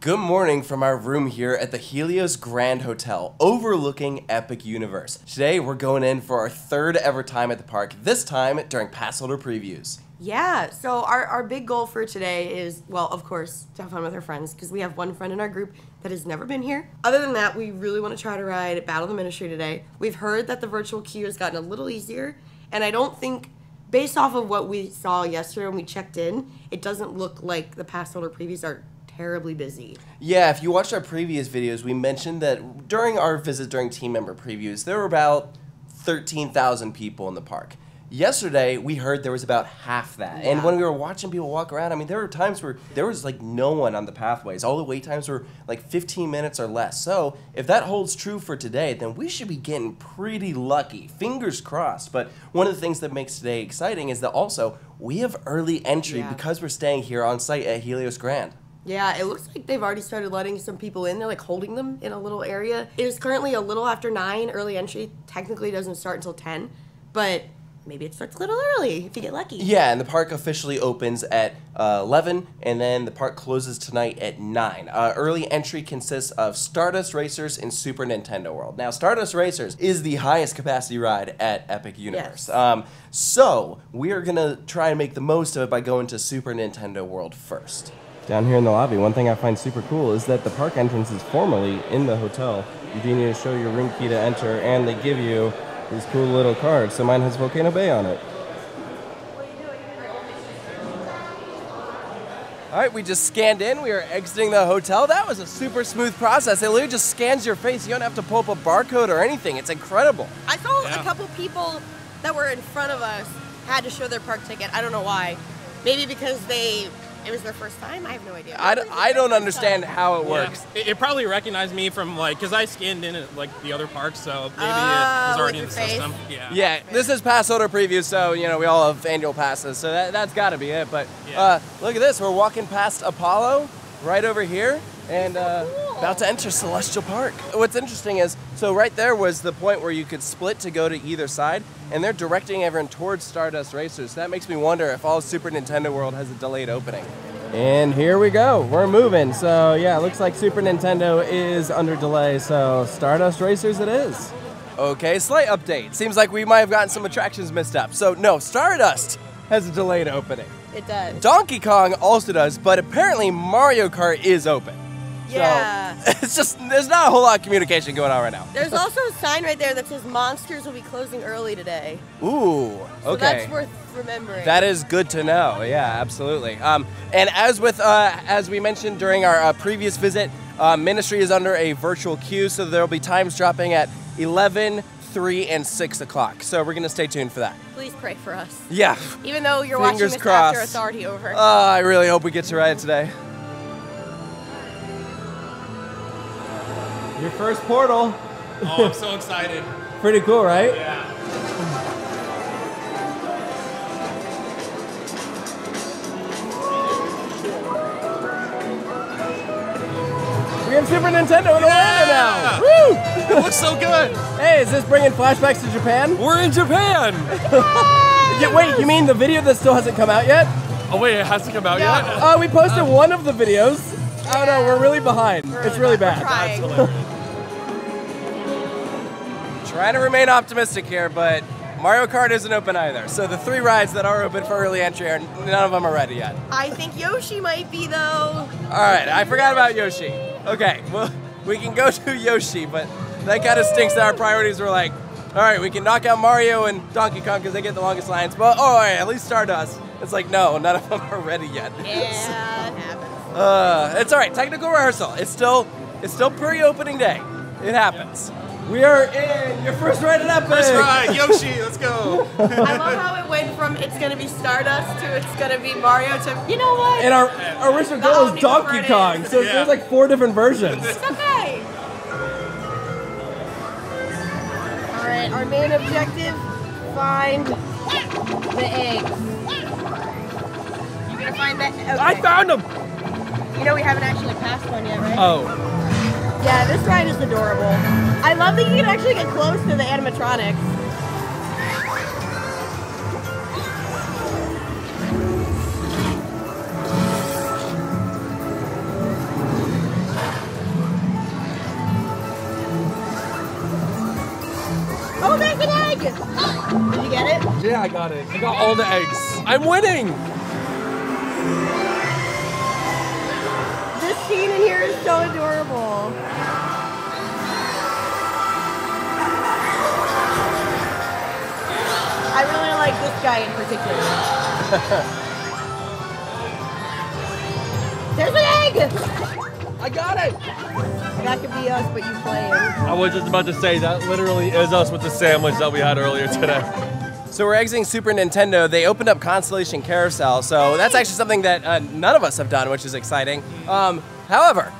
Good morning from our room here at the Helios Grand Hotel, overlooking Epic Universe. Today we're going in for our third ever time at the park, this time during pass holder previews. Yeah, so our big goal for today is, well, of course, to have fun with our friends, because we have one friend in our group that has never been here. Other than that, we really want to try to ride Battle of the Ministry today. We've heard that the virtual queue has gotten a little easier, and I don't think, based off of what we saw yesterday when we checked in, it doesn't look like the pass holder previews are terribly busy. Yeah, if you watched our previous videos, we mentioned that during our visit during team member previews, there were about 13,000 people in the park. Yesterday, we heard there was about half that. Yeah. And when we were watching people walk around, I mean, there were times where there was like no one on the pathways. All the wait times were like 15 minutes or less. So if that holds true for today, then we should be getting pretty lucky. Fingers crossed. But one of the things that makes today exciting is that also we have early entry because we're staying here on site at Helios Grand. Yeah, it looks like they've already started letting some people in. They're like holding them in a little area. It is currently a little after 9. Early entry technically doesn't start until 10, but maybe it starts a little early if you get lucky. Yeah, and the park officially opens at 11, and then the park closes tonight at 9. Early entry consists of Stardust Racers and Super Nintendo World. Now, Stardust Racers is the highest capacity ride at Epic Universe. Yes. So we are going to try and make the most of it by going to Super Nintendo World first. Down here in the lobby, one thing I find super cool is that the park entrance is formally in the hotel. You do need to show your room key to enter, and they give you these cool little cards. So mine has Volcano Bay on it. All right, we just scanned in. We are exiting the hotel. That was a super smooth process. It literally just scans your face. You don't have to pull up a barcode or anything. It's incredible. I saw a couple people that were in front of us had to show their park ticket. I don't know why. Maybe because it was their first time? I have no idea. I don't understand how it works. It probably recognized me from, like, because I scanned in at, like, the other parks, so maybe it was already in the system. Yeah, this is pass holder preview, so, you know, we all have annual passes, so that's got to be it. But look at this. We're walking past Apollo right over here and about to enter Celestial Park. What's interesting is, so right there was the point where you could split to go to either side, and they're directing everyone towards Stardust Racers. So that makes me wonder if all Super Nintendo World has a delayed opening. And here we go. We're moving. So yeah, it looks like Super Nintendo is under delay, so Stardust Racers it is. Okay, slight update. Seems like we might have gotten some attractions mixed up. So no, Stardust has a delayed opening. It does. Donkey Kong also does, but apparently Mario Kart is open. Yeah. So it's just, there's not a whole lot of communication going on right now. There's also a sign right there that says Monsters will be closing early today. Ooh, okay. So that's worth remembering. That is good to know. Yeah, absolutely. And as we mentioned during our previous visit, Ministry is under a virtual queue, so there will be times dropping at 11, 3, and 6 o'clock. So we're going to stay tuned for that. Please pray for us. Yeah. Even though you're Fingers watching this crossed. after Authority over. I really hope we get to ride it today. Your first portal. Oh, I'm so excited. Pretty cool, right? Yeah. We have Super Nintendo in Orlando now. Woo! It looks so good. Hey, is this bringing flashbacks to Japan? We're in Japan. Yeah, wait, you mean the video that still hasn't come out yet? Oh wait, it hasn't come out yet? We posted one of the videos. Oh no, we're really behind. It's really bad. Trying to remain optimistic here, but Mario Kart isn't open either. So the 3 rides that are open for early entry, none of them are ready yet. I think Yoshi might be, though. All right, I forgot about Yoshi. Okay, well, we can go to Yoshi, but that kind of stinks that our priorities were like, all right, we can knock out Mario and Donkey Kong because they get the longest lines, but all right, at least Stardust. It's like, no, none of them are ready yet. Yeah, it happens. It's all right, technical rehearsal. It's still pre-opening day. It happens. We are in your first ride at Epic. First ride, Yoshi, let's go. I love how it went from it's going to be Stardust to it's going to be Mario to, you know what? And our original goal is Donkey Kong, so there's like 4 different versions. It's okay. All right, our main objective, find the eggs. You going to find that? Okay. I found them. You know we haven't actually passed one yet, right? Oh. Yeah, this ride is adorable. I love that you can actually get close to the animatronics. Did you get it? Yeah, I got it. I got all the eggs. I'm winning! This scene in here is so adorable. I really like this guy in particular. There's an egg! I got it! That could be us, but you playing. I was just about to say, that literally is us with the sandwich that we had earlier today. So we're exiting Super Nintendo. They opened up Constellation Carousel, so that's actually something that none of us have done, which is exciting. However,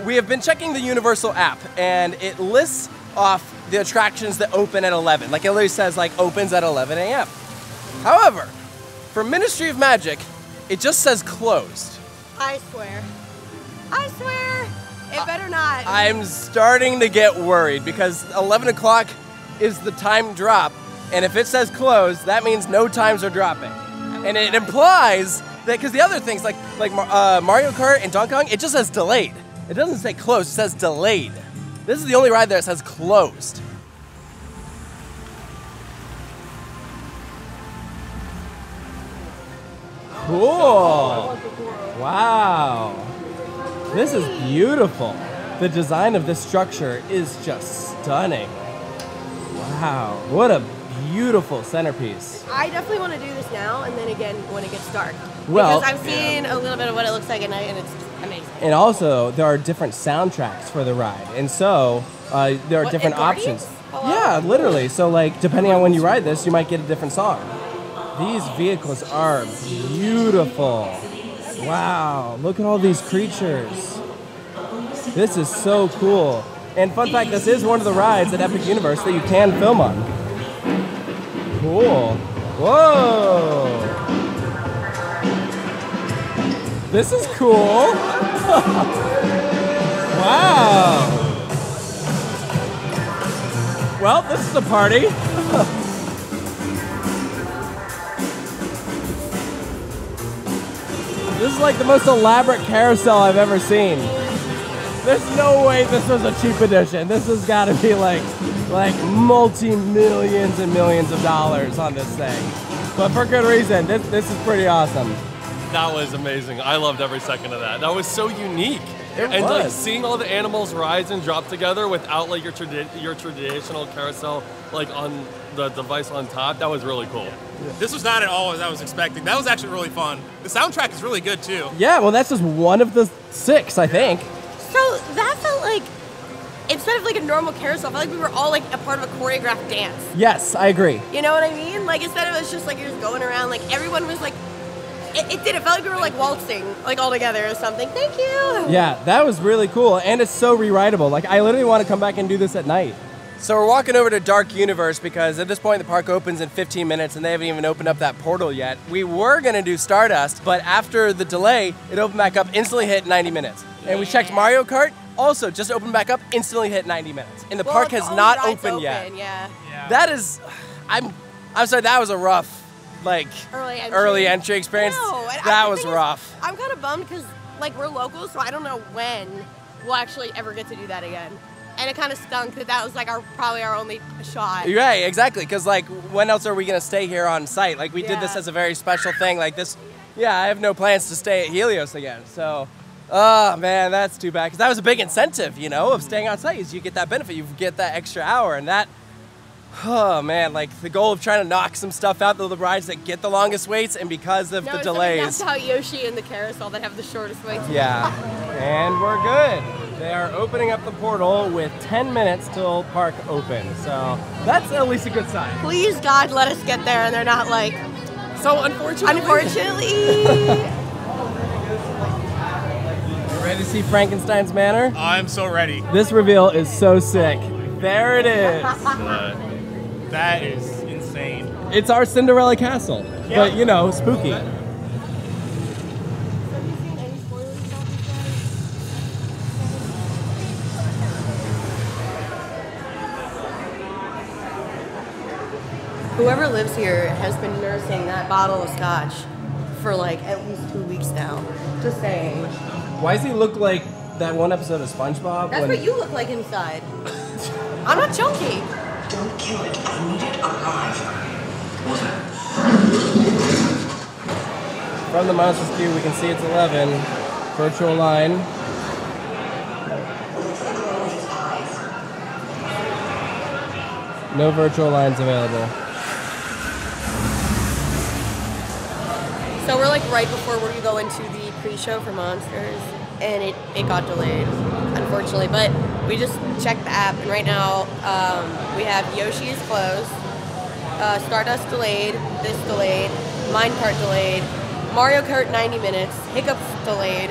we have been checking the Universal app, and it lists off the attractions that open at 11. Like it literally says like opens at 11 a.m. However, for Ministry of Magic, it just says closed. I swear. I swear. It better not. I'm starting to get worried because 11 o'clock is the time drop, and if it says closed, that means no times are dropping. And it implies that, because the other things like Mario Kart and Donkey Kong, it just says delayed. It doesn't say closed, it says delayed. This is the only ride that says closed. Cool. Wow. This is beautiful. The design of this structure is just stunning. Wow. What a beautiful centerpiece. I definitely want to do this now, and then again when it gets dark. Well, because I've seen a little bit of what it looks like at night, and it's amazing. And also, there are different soundtracks for the ride, and so there are different options. Yeah, literally. So, like, depending on when you ride this, you might get a different song. These vehicles are beautiful. Wow, look at all these creatures. This is so cool. And fun fact, this is one of the rides at Epic Universe that you can film on. Cool. Whoa. This is cool. Wow. Well, this is a party. This is like the most elaborate carousel I've ever seen. There's no way this was a cheap edition. This has got to be like multi-millions and millions of dollars on this thing. But for good reason. This is pretty awesome. That was amazing. I loved every second of that. That was so unique. And like seeing all the animals rise and drop together without like your traditional carousel like on the device on top, that was really cool. This was not at all as I was expecting. That was actually really fun. The soundtrack is really good too. Yeah, well that's just one of the 6, I think. So that felt like, instead of like a normal carousel, I felt like we were all like a part of a choreographed dance. Yes, I agree. You know what I mean? Like instead of us just like you're just going around, like everyone was like, it felt like we were like waltzing like all together or something. Thank you. Yeah, that was really cool, and it's so rewritable. Like I literally want to come back and do this at night. So we're walking over to Dark Universe because at this point the park opens in 15 minutes and they haven't even opened up that portal yet. We were gonna do Stardust, but after the delay, it opened back up, instantly hit 90 minutes. And we checked Mario Kart, also just opened back up, instantly hit 90 minutes. And the park has not opened yet. Yeah. That is, I'm sorry, that was a rough, like, early entry experience. No, that was rough. I'm kind of bummed because like we're locals, so I don't know when we'll actually ever get to do that again. And it kind of stunk that was like probably our only shot. Right, exactly, because like when else are we gonna stay here on site? Like we did this as a very special thing, like this, yeah, I have no plans to stay at Helios again, so, oh man, that's too bad, because that was a big incentive, you know, of staying on site, is you get that benefit, you get that extra hour, and that, oh man, like the goal of trying to knock some stuff out, the rides that get the longest waits, and because of the delays. That's how Yoshi and the carousel that have the shortest waits. Yeah, and we're good. They are opening up the portal with 10 minutes till park open, so that's at least a good sign. Please, God, let us get there, and they're not like, so unfortunately. You ready to see Frankenstein's Manor? I'm so ready. This reveal is so sick. There it is. That is insane. It's our Cinderella castle, but you know, spooky. Whoever lives here has been nursing that bottle of scotch for like at least 2 weeks now. Just saying. Why does he look like that one episode of SpongeBob? That's what you look like inside. I'm not joking. Don't kill it. I need it alive. From the Monsters queue, we can see it's 11. Virtual line. No virtual lines available. So we're like right before we go into the pre-show for Monsters, and it got delayed, unfortunately. But we just checked the app, and right now we have Yoshi is closed, Stardust delayed, this delayed, Minecart delayed, Mario Kart 90 minutes, Hiccups delayed,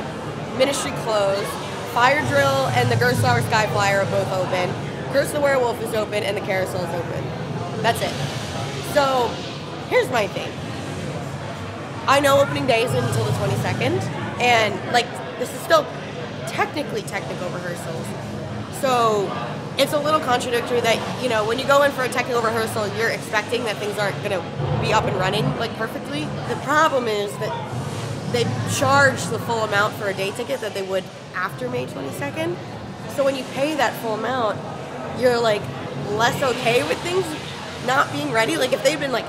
Ministry closed, Fire Drill and the Gerstlauer Skyflyer are both open, Curse the Werewolf is open, and the Carousel is open. That's it. So here's my thing. I know opening day isn't until the 22nd, and like this is still technically technical rehearsals. So it's a little contradictory that, you know, when you go in for a technical rehearsal, you're expecting that things aren't gonna be up and running like perfectly. The problem is that they charge the full amount for a day ticket that they would after May 22nd. So when you pay that full amount, you're like less okay with things not being ready. Like if they'd been like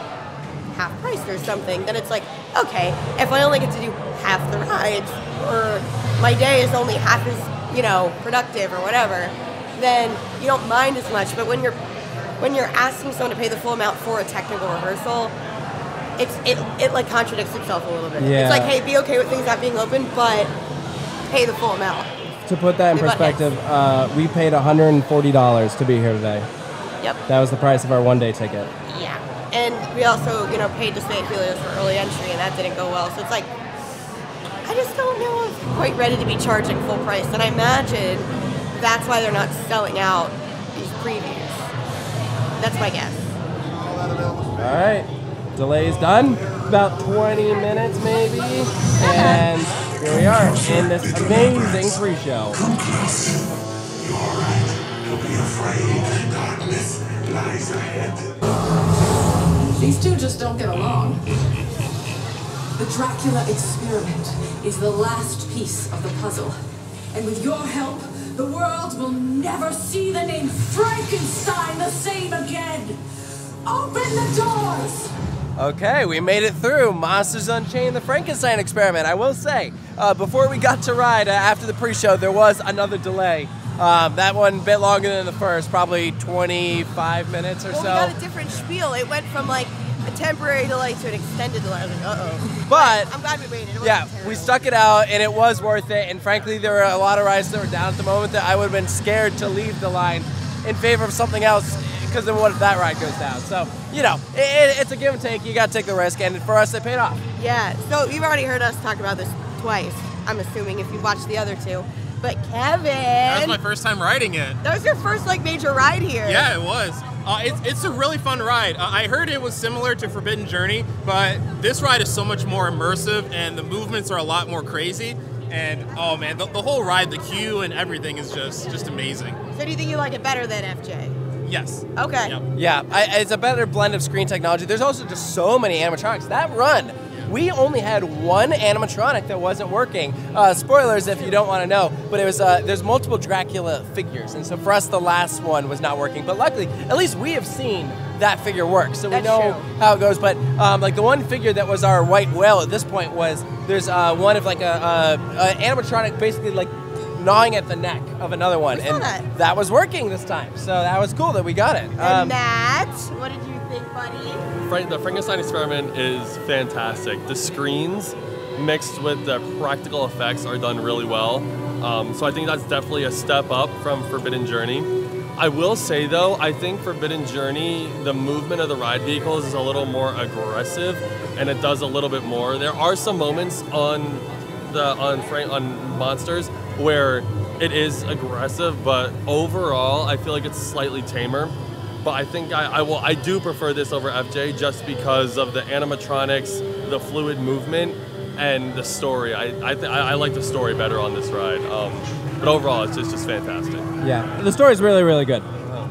half priced or something, then it's like, okay, if I only get to do half the rides, or my day is only half as, you know, productive or whatever, then you don't mind as much. But when you're asking someone to pay the full amount for a technical rehearsal, it like contradicts itself a little bit. Yeah. It's like, hey, be okay with things not being open, but pay the full amount. To put that in perspective, we paid $140 to be here today. Yep. That was the price of our one-day ticket. Yeah. And we also, you know, paid to stay at Helios for early entry, and that didn't go well. So it's like, I just don't know if I'm quite ready to be charging full price. And I imagine that's why they're not selling out these previews. That's my guess. All right. Delay's done. About 20 minutes maybe. And here we are in this amazing pre-show. These two just don't get along. The Dracula experiment is the last piece of the puzzle. And with your help, the world will never see the name Frankenstein the same again. Open the doors! Okay, we made it through Monsters Unchained, the Frankenstein experiment. I will say, before we got to ride after the pre-show, there was another delay. That one a bit longer than the first, probably 25 minutes or so. We got a different spiel. It went from like a temporary delay to an extended delay. I was like, uh-oh. But I'm glad we waited. It wasn't yeah, terrible. we stuck it out, and it was worth it. And frankly, there were a lot of rides that were down at the moment that I would have been scared to leave the line in favor of something else, because then what if that ride goes down? So, you know, it's a give and take. You got to take the risk, and for us, it paid off. Yeah, so you've already heard us talk about this twice, I'm assuming, if you've watched the other two. But Kevin... That was my first time riding it. That was your first, like, major ride here. Yeah, it was. It's a really fun ride. I heard it was similar to Forbidden Journey, but this ride is so much more immersive, and the movements are a lot more crazy. And, oh man, the whole ride, the queue and everything is just amazing. So do you think you like it better than FJ? Yes. Okay. Yep. Yeah, it's a better blend of screen technology. There's also just so many animatronics. That run, we only had one animatronic that wasn't working. Spoilers if you don't want to know, but it was there's multiple Dracula figures, and so for us the last one was not working. But luckily, at least we have seen that figure work, so we That's know true. how it goes. But like the one figure that was our white whale at this point was there's one of like a animatronic basically like gnawing at the neck of another one, We saw and that. was working this time. So that was cool that we got it. And Matt, what did you think, buddy? The Frankenstein experiment is fantastic. The screens mixed with the practical effects are done really well. So I think that's definitely a step up from Forbidden Journey. I will say though, I think Forbidden Journey, the movement of the ride vehicles is a little more aggressive, and it does a little bit more. There are some moments on Monsters where it is aggressive, but overall I feel like it's slightly tamer. But I think I do prefer this over FJ just because of the animatronics, the fluid movement, and the story. I like the story better on this ride. But overall, it's just fantastic. Yeah, the story's really, really good.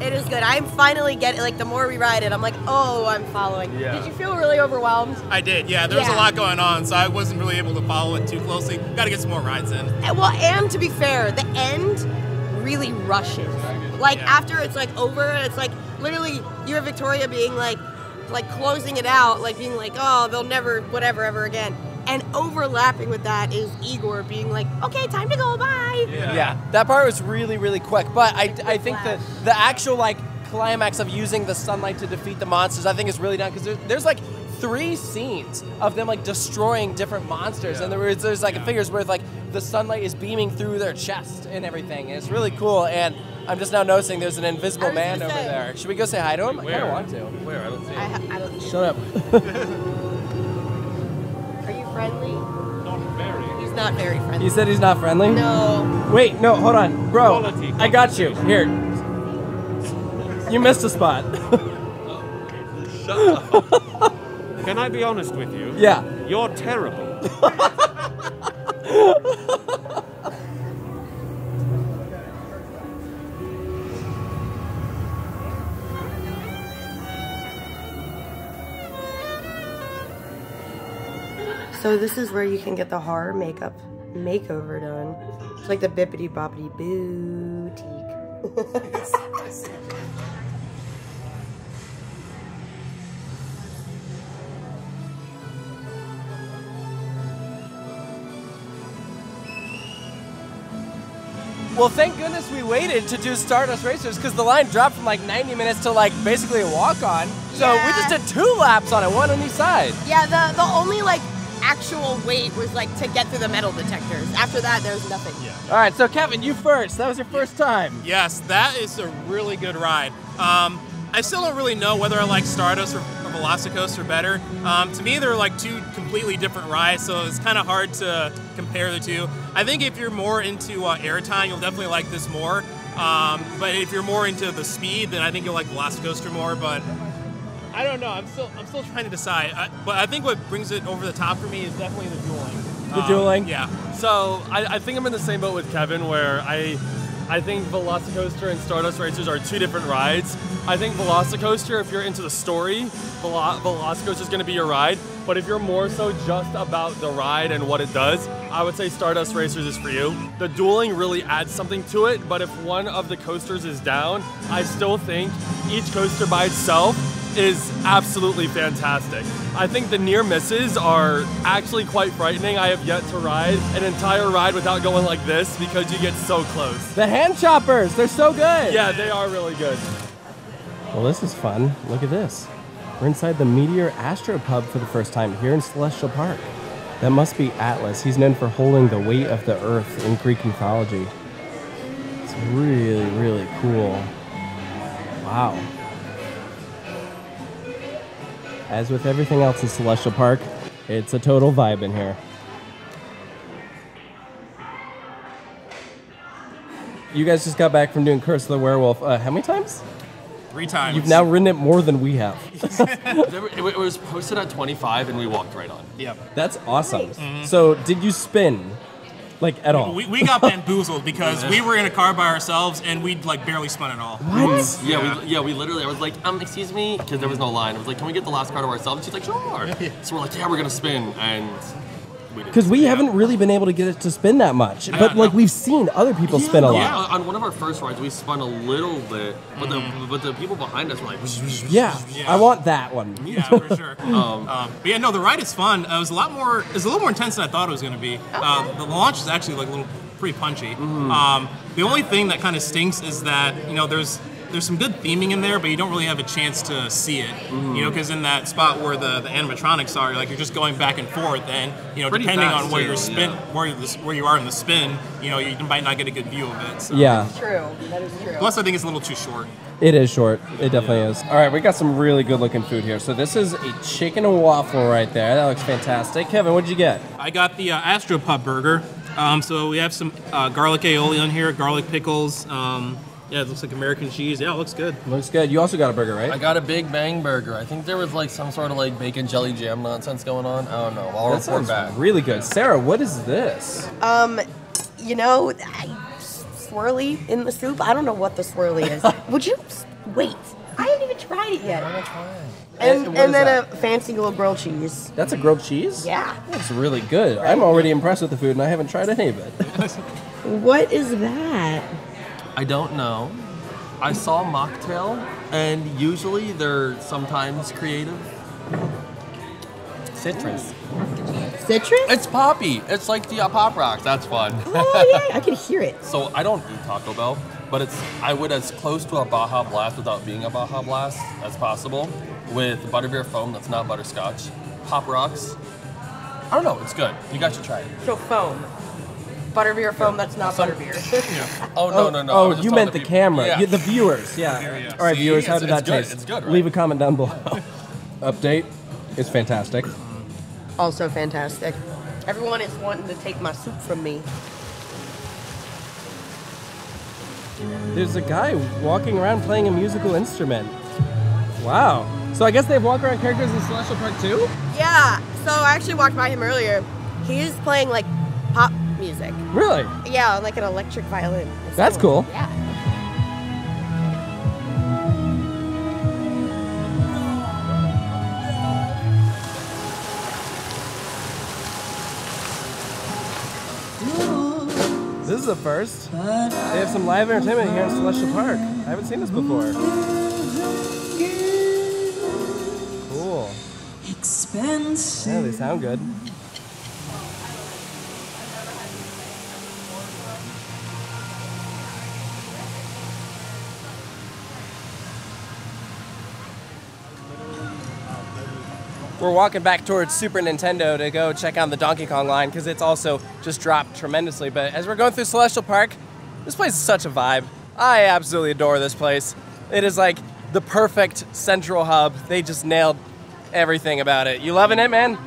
It is good. I'm finally getting, like, the more we ride it, I'm like, oh, I'm following. Yeah. Did you feel really overwhelmed? I did, yeah. There was Yeah. a lot going on, so I wasn't really able to follow it too closely. Got to get some more rides in. Well, and to be fair, the end really rushes. Like, Yeah. after it's, like, over, it's like, literally, you have Victoria being like closing it out, like being like, oh, they'll never, whatever, ever again. And overlapping with that is Igor being like, okay, time to go, bye. Yeah, that part was really, really quick. But I think that the actual like climax of using the sunlight to defeat the monsters, I think is really done because there's like 3 scenes of them like destroying different monsters, and there's like figures where like the sunlight is beaming through their chest and everything. And it's really cool. And I'm just now noticing there's an invisible man over there. Should we go say hi to him? I kind of want to. Where? I don't see him. I don't. Shut up. Are you friendly? Not very. He's not very friendly. He said he's not friendly? No. Wait, no, hold on. Bro, Quality. I got you. Here. You missed a spot. Shut up. Can I be honest with you? Yeah. You're terrible. So this is where you can get the horror makeup makeover done. It's like the Bippity Boppity Boutique. Well, thank goodness we waited to do Stardust Racers because the line dropped from like 90 minutes to like basically a walk-on. So we just did 2 laps on it, 1 on each side. Yeah, the only like actual wait was like to get through the metal detectors. After that, there's nothing. Yeah. All right, so Kevin, you first. That was your first time. Yes, that is a really good ride. I still don't really know whether I like Stardust or Velocicoaster better. To me, they're like 2 completely different rides, so it's kind of hard to compare the 2. I think if you're more into airtime, you'll definitely like this more. But if you're more into the speed, then I think you'll like Velocicoaster more. But I don't know. I'm still trying to decide. But I think what brings it over the top for me is definitely the dueling. The dueling? Yeah. So I think I'm in the same boat with Kevin, where I think Velocicoaster and Stardust Racers are 2 different rides. I think Velocicoaster, if you're into the story, Velocicoaster is going to be your ride. But if you're more so just about the ride and what it does, I would say Stardust Racers is for you. The dueling really adds something to it, but if one of the coasters is down, I still think each coaster by itself is absolutely fantastic. I think the near misses are actually quite frightening. I have yet to ride an entire ride without going like this because you get so close. The hand choppers, they're so good. Yeah, they are really good. Well, this is fun. Look at this. We're inside the Meteor Astropub for the first time here in Celestial Park. That must be Atlas. He's known for holding the weight of the Earth in Greek mythology. It's really, really cool. Wow. As with everything else in Celestial Park, it's a total vibe in here. You guys just got back from doing Curse of the Werewolf. How many times? 3 times. You've now ridden it more than we have. It was posted at 25 and we walked right on. Yep. That's awesome. So, did you spin? Like, at all? We got bamboozled because we were in a car by ourselves and we'd like barely spun at all. What? We literally, I was like, excuse me, because there was no line. I was like, can we get the last car to ourselves? And she's like, sure. So we're like, yeah, we're gonna spin, and we didn't. Because we haven't really been able to get it to spin that much. But, like, we've seen other people spin a lot. Yeah, on one of our first rides, we spun a little bit, but the people behind us were like, Yeah, I want that one. Yeah, for sure. But yeah, no, the ride is fun. It was a little more intense than I thought it was going to be. The launch is actually like a little pretty punchy. The only thing that kind of stinks is that there's some good theming in there, but you don't really have a chance to see it. Because in that spot where the animatronics are, you're just going back and forth, and depending on where you're where you are in the spin, you might not get a good view of it. So. Yeah. That's true. That is true. Plus, I think it's a little too short. It is short. It definitely is. All right, we got some really good looking food here. So this is a chicken and waffle right there. That looks fantastic. Kevin, what did you get? I got the Astropub burger. So we have some garlic aioli on here, garlic pickles. Yeah, it looks like American cheese. Yeah, it looks good. Looks good. You also got a burger, right? I got a Big Bang burger. I think there was like some sort of like bacon jelly jam nonsense going on. I don't know. I'll report back. Really good. Sarah, what is this? Swirly in the soup. I don't know what the swirly is. Would you wait? I haven't even tried it yet. I'm gonna try it. And then a fancy little grilled cheese. That's a grilled cheese? Yeah. That's really good. I'm already impressed with the food, and I haven't tried any of it. What is that? I don't know. I saw mocktail, and usually they're sometimes creative. Citrus. Citrus? It's poppy. It's like the Pop Rocks. That's fun. Oh yeah, I can hear it. So I don't eat Taco Bell, but I would as close to a Baja Blast without being a Baja Blast as possible with butterbeer foam that's not butterscotch, Pop Rocks. I don't know, it's good. You guys should try it. So foam. Butterbeer foam that's not butterbeer. Oh, no. I Oh, was just you telling meant the people. camera. Yeah. The viewers, yeah. All right, See, viewers, how did that it's good. taste? It's good, right? Leave a comment down below. Update is fantastic. Also fantastic. Everyone is wanting to take my soup from me. There's a guy walking around playing a musical instrument. Wow. So I guess they've walk around characters in Celestial Park too? Yeah, so I actually walked by him earlier. He's playing like pop music. Really? Yeah, like an electric violin. That's cool. Yeah. This is a first. They have some live entertainment here in Celestial Park. I haven't seen this before. Cool. Yeah, they sound good. We're walking back towards Super Nintendo to go check out the Donkey Kong line because it's also just dropped tremendously. But as we're going through Celestial Park, this place is such a vibe. I absolutely adore this place. It is like the perfect central hub. They just nailed everything about it. You loving it, man?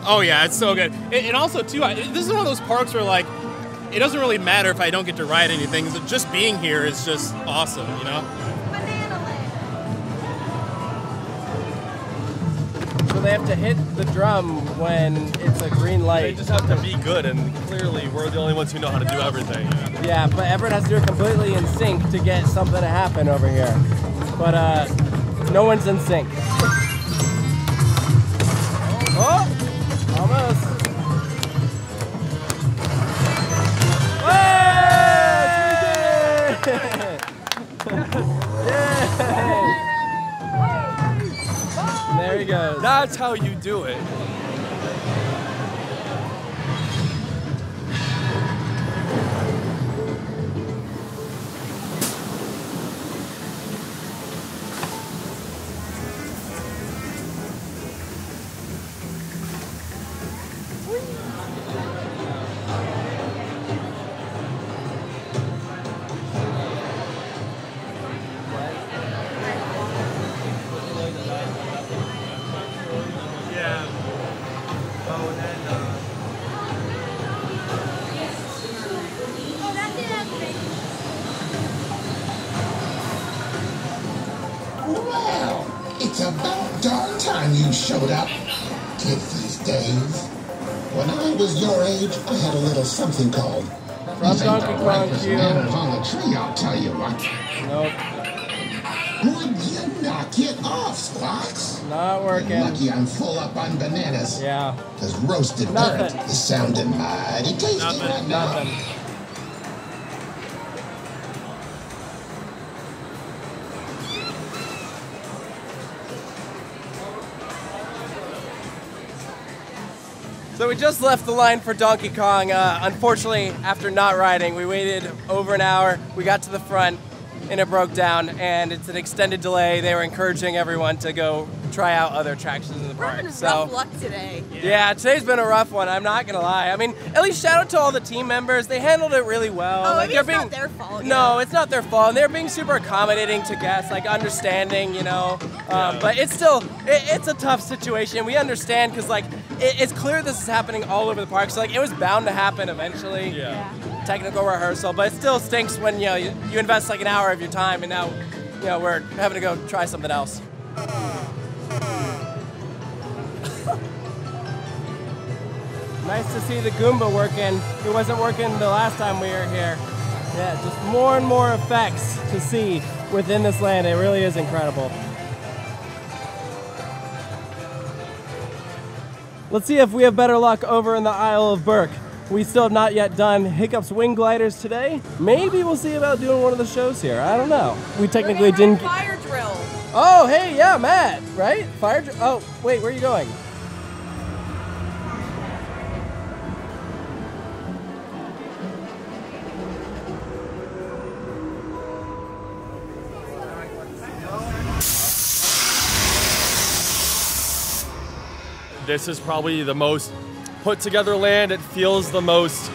Oh yeah, it's so good. And also too, this is one of those parks where like, it doesn't really matter if I don't get to ride anything. So just being here is just awesome, you know? So they have to hit the drum when it's a green They light. just have to be good, and clearly we're the only ones who know how to do everything. Yeah, but everyone has to do it completely in sync to get something to happen over here. But no one's in sync. Oh, almost. Yay! There he goes. That's how you do it. Well, it's about darn time you showed up. Kids these days. When I was your age, I had a little something called From Donkey Kong breakfast Q. manners on the tree, I'll tell you what. Nope, Would you knock it off, Squawks? not working. Lucky I'm full up on bananas. Yeah, Because roasted Nothing. parrot is sounding mighty tasty right now. nothing. So we just left the line for Donkey Kong. Unfortunately, after not riding, we waited over an hour. We got to the front and it broke down, and it's an extended delay. They were encouraging everyone to go try out other attractions in the park. Rough luck today. Yeah, today's been a rough one. I'm not gonna lie. I mean, at least shout out to all the team members. They handled it really well. Oh, Like, maybe it's not their fault. No, it's not their fault. And they're being super accommodating to guests, like understanding, you know. But it's still, it's a tough situation. We understand because like it's clear this is happening all over the park. So like it was bound to happen eventually. Yeah. Technical rehearsal, but it still stinks when you invest like an hour of your time and now we're having to go try something else. Nice to see the Goomba working. It wasn't working the last time we were here. Yeah, just more and more effects to see within this land. It really is incredible. Let's see if we have better luck over in the Isle of Berk. We still have not yet done Hiccup's wing gliders today. Maybe we'll see about doing one of the shows here. I don't know. We technically didn't. Fire drill. Oh, hey, yeah, Matt, right? Fire drill. Oh, wait, where are you going? This is probably the most put together land. It feels the most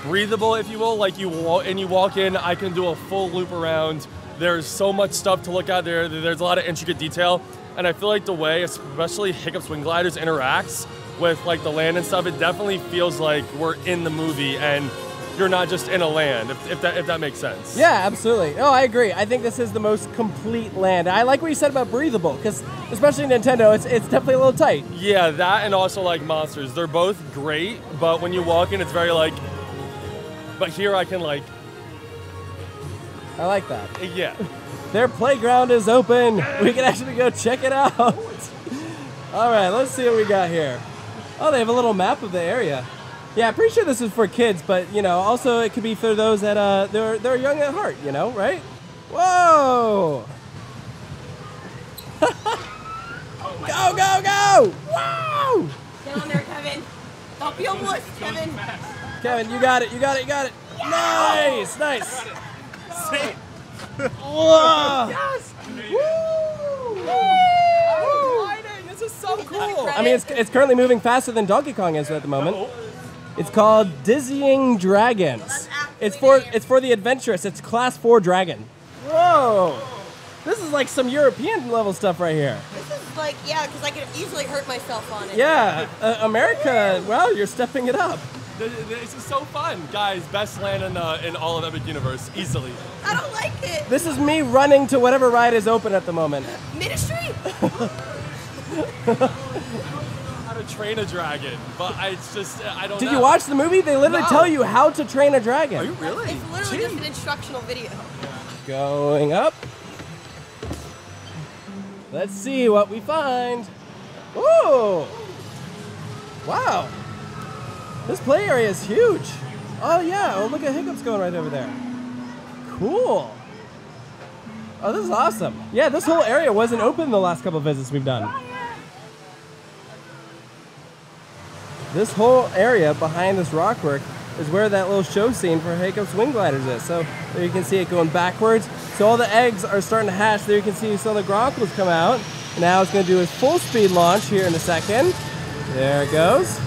breathable, if you will. Like you walk in, I can do a full loop around. There's so much stuff to look at there. There's a lot of intricate detail. And I feel like the way, especially Hiccup's Wing Gliders interacts with like the land and stuff, it definitely feels like we're in the movie and you're not just in a land, if that makes sense. Yeah, absolutely. Oh, I agree. I think this is the most complete land. I like what you said about breathable, because especially Nintendo, it's definitely a little tight. Yeah, that and also like Monsters. They're both great, but when you walk in, it's very like, but here I can like. I like that. Yeah. Their playground is open. We can actually go check it out. All right, let's see what we got here. Oh, they have a little map of the area. Yeah, I'm pretty sure this is for kids, but you know, also it could be for those that they're young at heart, you know, right? Whoa! Go, go, go! Whoa! Get on there, Kevin. Don't be a wuss, Kevin. Kevin, you got it, you got it, you got it. Yeah. Nice, nice. See? Whoa! Yes! Woo! This is so cool. I mean, it's currently moving faster than Donkey Kong is at the moment. It's called Dizzying Dragons. It's for the adventurous. It's Class 4 Dragon. Whoa! This is like some European level stuff right here. This is like, yeah, because I could have easily hurt myself on it. Yeah, America. Wow, you're stepping it up. This is so fun, guys. Best land in all of Epic Universe, easily. I don't like it. This is me running to whatever ride is open at the moment. Ministry? How to train a dragon, but it's just I don't know. Did you watch the movie? They literally tell you how to train a dragon. Are you really? It's literally just an instructional video. Going up. Let's see what we find. Ooh! Wow. This play area is huge. Oh yeah, oh look at Hiccup's going right over there. Cool. Oh, this is awesome. Yeah, this whole area wasn't open the last couple of visits we've done. This whole area behind this rockwork is where that little show scene for Hiccup's Wing Gliders is. So there you can see it going backwards. So all the eggs are starting to hatch. There you can see some of the gronkles come out. Now it's going to do its full speed launch here in a second. There it goes.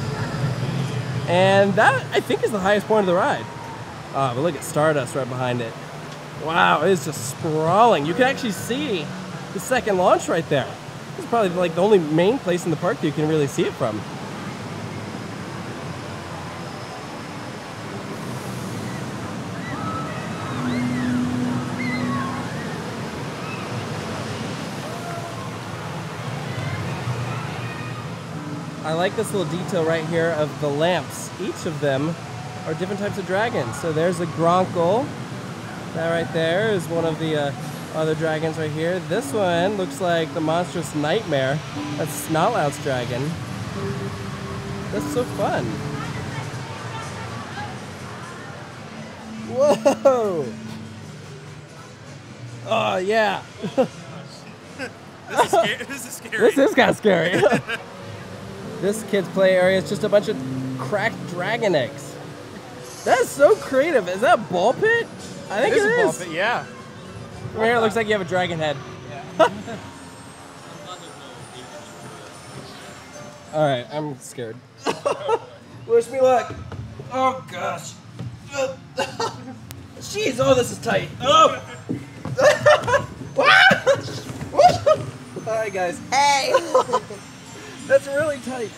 And that, I think, is the highest point of the ride. Oh, but look at Stardust right behind it. Wow, it is just sprawling. You can actually see the second launch right there. This is probably like the only main place in the park that you can really see it from. I like this little detail right here of the lamps. Each of them are different types of dragons. So there's a Gronkle. That right there is one of the other dragons right here. This one looks like the Monstrous Nightmare. That's Snotlout's dragon. That's so fun. Whoa! Oh, yeah. This is scary. This is kind of scary. This kid's play area is just a bunch of cracked dragon eggs. That's so creative. Is that a ball pit? I think it is. A ball pit, yeah. From here, it looks like you have a dragon head. Yeah. All right, I'm scared. Wish me luck. Oh gosh. Jeez, oh, this is tight. Oh. All right, guys. Hey. That's really tight.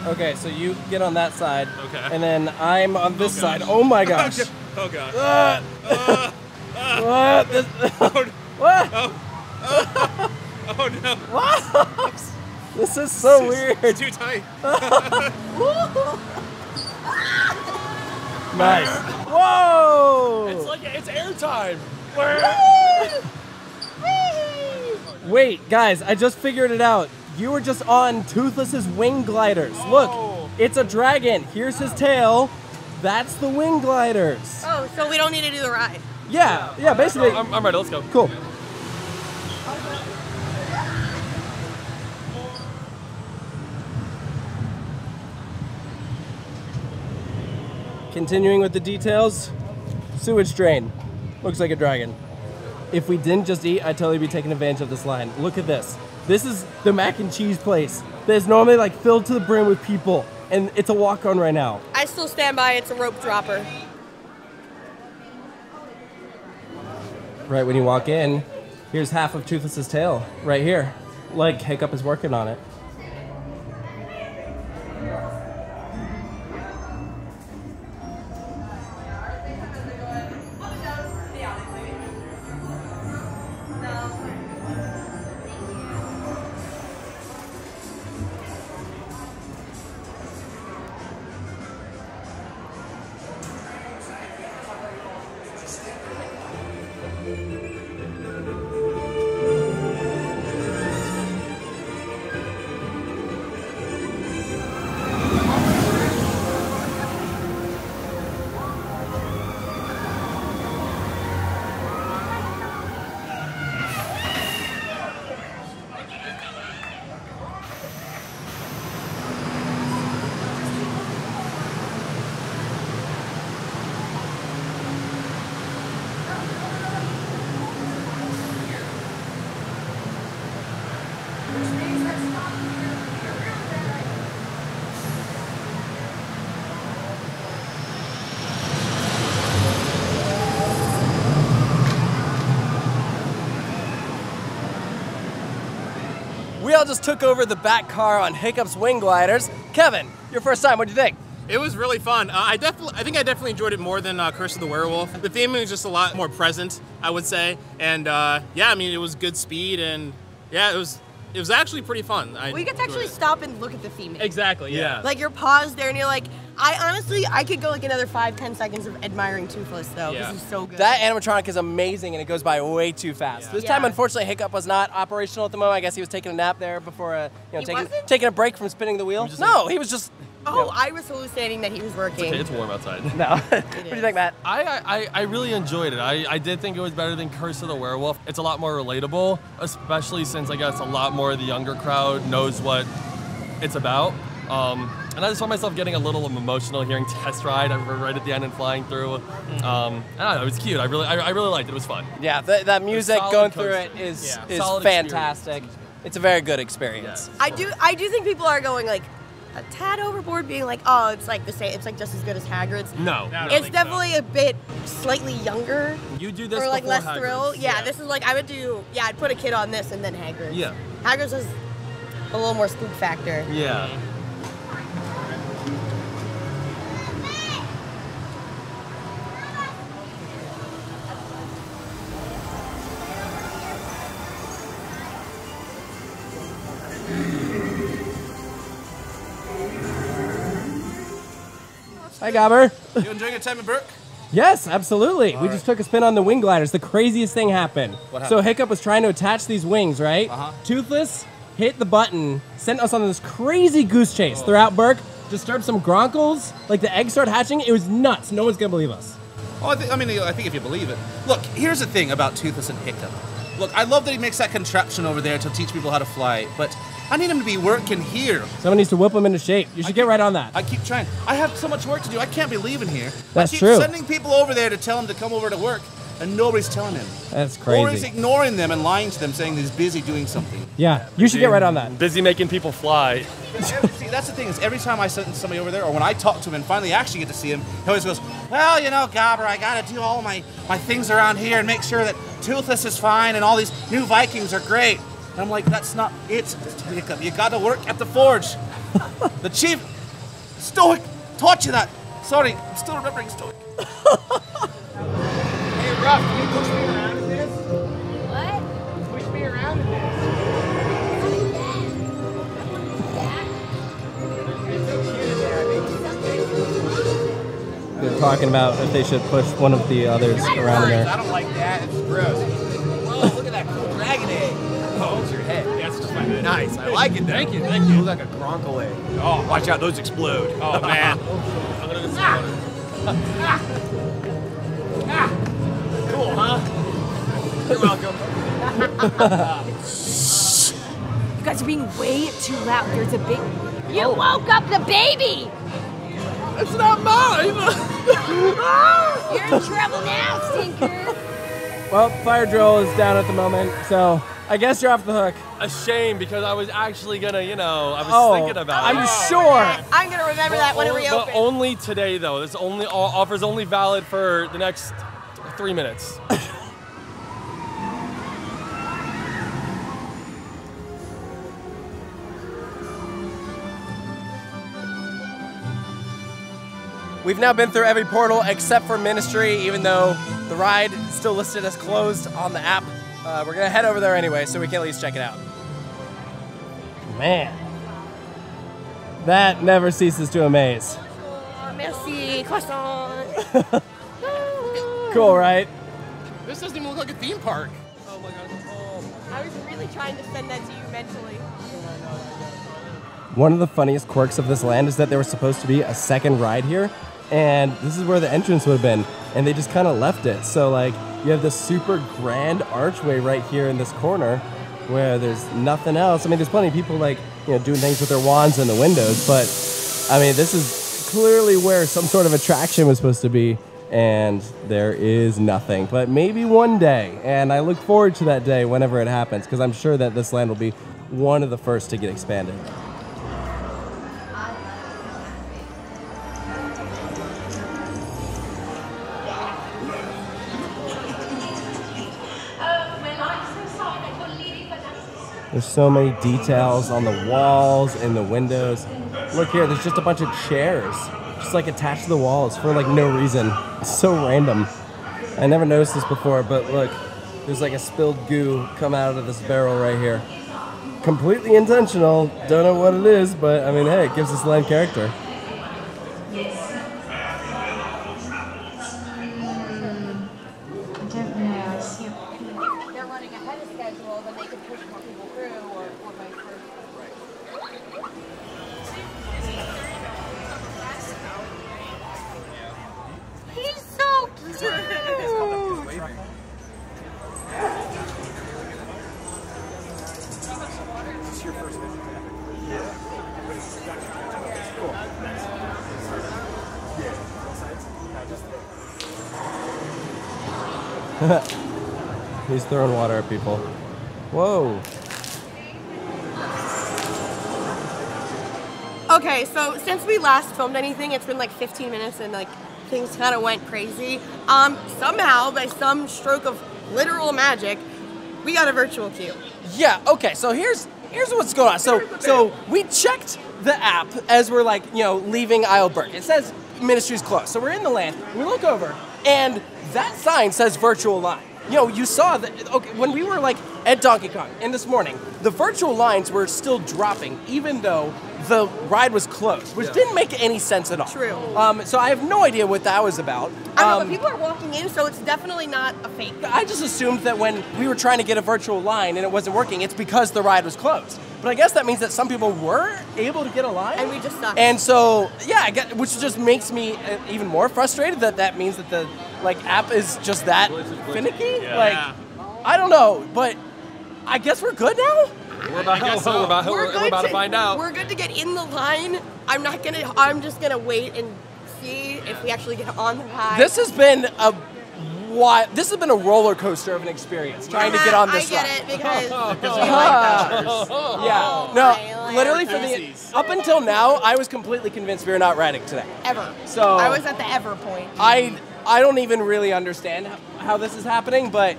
Okay, so you get on that side. Okay. And then I'm on this side. Oh my gosh. Oh gosh. What? This, what? Oh no. What? This is so weird. It's too tight. Nice. Whoa! It's like it's airtime. Whoa! Wait, guys, I just figured it out. You were just on Toothless's wing gliders. Oh. Look, it's a dragon. Here's his tail. That's the wing gliders. Oh, so we don't need to do the ride. Yeah, basically. I'm ready, let's go. Cool. Continuing with the details, sewage drain. Looks like a dragon. If we didn't just eat, I'd totally be taking advantage of this line. Look at this. This is the mac and cheese place that's normally like filled to the brim with people, and it's a walk-on right now. I still stand by it's a rope dropper. Right when you walk in, here's half of Toothless's tail, right here. Like Hiccup is working on it. We all just took over the back car on Hiccup's wing gliders. Kevin, your first time, what'd you think? It was really fun. I think I definitely enjoyed it more than Curse of the Werewolf. The theming was just a lot more present, I would say. And yeah, I mean, it was good speed, and yeah, it was actually pretty fun. Well, you get to actually stop and look at the theming. Exactly, yeah. Like you're paused there and you're like, I could go like another 5-10 seconds of admiring Toothless though, because he's so good. That animatronic is amazing and it goes by way too fast. This time, unfortunately, Hiccup was not operational at the moment. I guess he was taking a nap there before, taking a break from spinning the wheel. No, he was just. Oh, I was hallucinating that he was working. It's okay, it's warm outside. No. What do you think, Matt? I really enjoyed it. I did think it was better than Curse of the Werewolf. It's a lot more relatable, especially since I guess a lot more of the younger crowd knows what it's about. And I just found myself getting a little emotional hearing Test Ride right at the end and flying through. I don't know, it was cute. I really liked it. It was fun. Yeah, that music going through it is fantastic. It's a very good experience. Yeah. I do think people are going like a tad overboard, being like, oh, it's like the same. It's like just as good as Hagrid's. No, it's definitely a bit slightly younger. You do this or like less Hagrid's. thrill. Yeah, this is like I would do. Yeah, I'd put a kid on this and then Hagrid's. Yeah, Hagrid's has a little more spook factor. Yeah. Hi, Gobber. You enjoying your time at Burke? Yes, absolutely. We just took a spin on the wing gliders. The craziest thing happened. What happened? So Hiccup was trying to attach these wings, right? Uh-huh. Toothless hit the button, sent us on this crazy goose chase throughout Burke, disturbed some gronkles, like the eggs started hatching. It was nuts. No one's gonna believe us. Oh, I think if you believe it. Look, here's the thing about Toothless and Hiccup. Look, I love that he makes that contraption over there to teach people how to fly, but I need him to be working here. Someone needs to whip him into shape. You should get right on that. I keep trying. I have so much work to do. I can't be leaving here. That's I keep true. sending people over there to tell him to come over to work, and nobody's telling him. That's crazy. Or he's ignoring them and lying to them, saying he's busy doing something. Yeah, you should get right on that. Busy making people fly. See, that's the thing, is every time I send somebody over there, or when I talk to him and finally actually get to see him, he always goes, well, you know, Gobber, I gotta do all my things around here and make sure that Toothless is fine and all these new Vikings are great. And I'm like, that's not it, Hiccup. You gotta work at the forge. The chief Stoic taught you that. Sorry, I'm still remembering Stoic. Hey, Ruff, can you push me around in this? What? Push me around in this. It's so cute in there. They're talking about if they should push one of the others around in there. I don't like that. It's gross. Whoa, look at that cool dragon egg. Oh, Nice. I like it, though. Thank you. Thank you. Look like a Gronkaway. Oh, Watch out, those explode. Oh, man. I'm gonna go see Cool, huh? You're welcome. You guys are being way too loud. There's a big... You woke up the baby! It's not mine. You're in trouble now, stinker. Well, fire drill is down at the moment, so I guess you're off the hook. A shame, because I was actually gonna, I was thinking about it. I'm sure. I'm gonna remember that when it But reopens. only today, though. This offer's only valid for the next 3 minutes. We've now been through every portal except for Ministry, even though the ride is still listed as closed on the app. We're gonna head over there anyway, so we can at least check it out. Man, that never ceases to amaze. Merci, croissant. Cool, right? This doesn't even look like a theme park. Oh my God. I was really trying to send that to you mentally. One of the funniest quirks of this land is that there was supposed to be a second ride here, and this is where the entrance would have been, and they just kind of left it. So like, you have this super grand archway right here in this corner where there's nothing else. I mean, there's plenty of people like, doing things with their wands in the windows, but I mean, this is clearly where some sort of attraction was supposed to be, and there is nothing. But maybe one day, and I look forward to that day whenever it happens, because I'm sure that this land will be one of the first to get expanded. There's so many details on the walls and the windows. Look here, there's just a bunch of chairs, just like attached to the walls for like no reason. It's so random. I never noticed this before, but look, there's like a spilled goo come out of this barrel right here. Completely intentional, don't know what it is, but I mean, hey, it gives this land character. They're running ahead of schedule, then they can push more people through, or vice versa. He's so cute! He's throwing water at people. Whoa. Okay, so since we last filmed anything, it's been like 15 minutes and like things kind of went crazy. Somehow, by some stroke of literal magic, we got a virtual queue. Yeah, okay, so here's what's going on. So we checked the app as we're like, leaving Isleburg. It says Ministry's closed. So we're in the land, we look over, and that sign says virtual line. You saw that, okay, when we were like at Donkey Kong and this morning, the virtual lines were still dropping even though the ride was closed, which didn't make any sense at all. True. So I have no idea what that was about. I don't know, but people are walking in, so it's definitely not a fake. I just assumed that when we were trying to get a virtual line and it wasn't working, it's because the ride was closed. But I guess that means that some people were able to get a line. And we just sucked. And so, yeah, which just makes me even more frustrated that means that the app is just that finicky. Yeah. I don't know, but I guess we're good now? We're about to find out. We're good to get in the line. I'm just gonna wait and see if we actually get on the ride. This has been a roller coaster of an experience trying to get on this ride. I get it because Yeah, no, literally up until now, I was completely convinced we were not riding today. Ever. So I was at the ever point. I don't even really understand how this is happening, but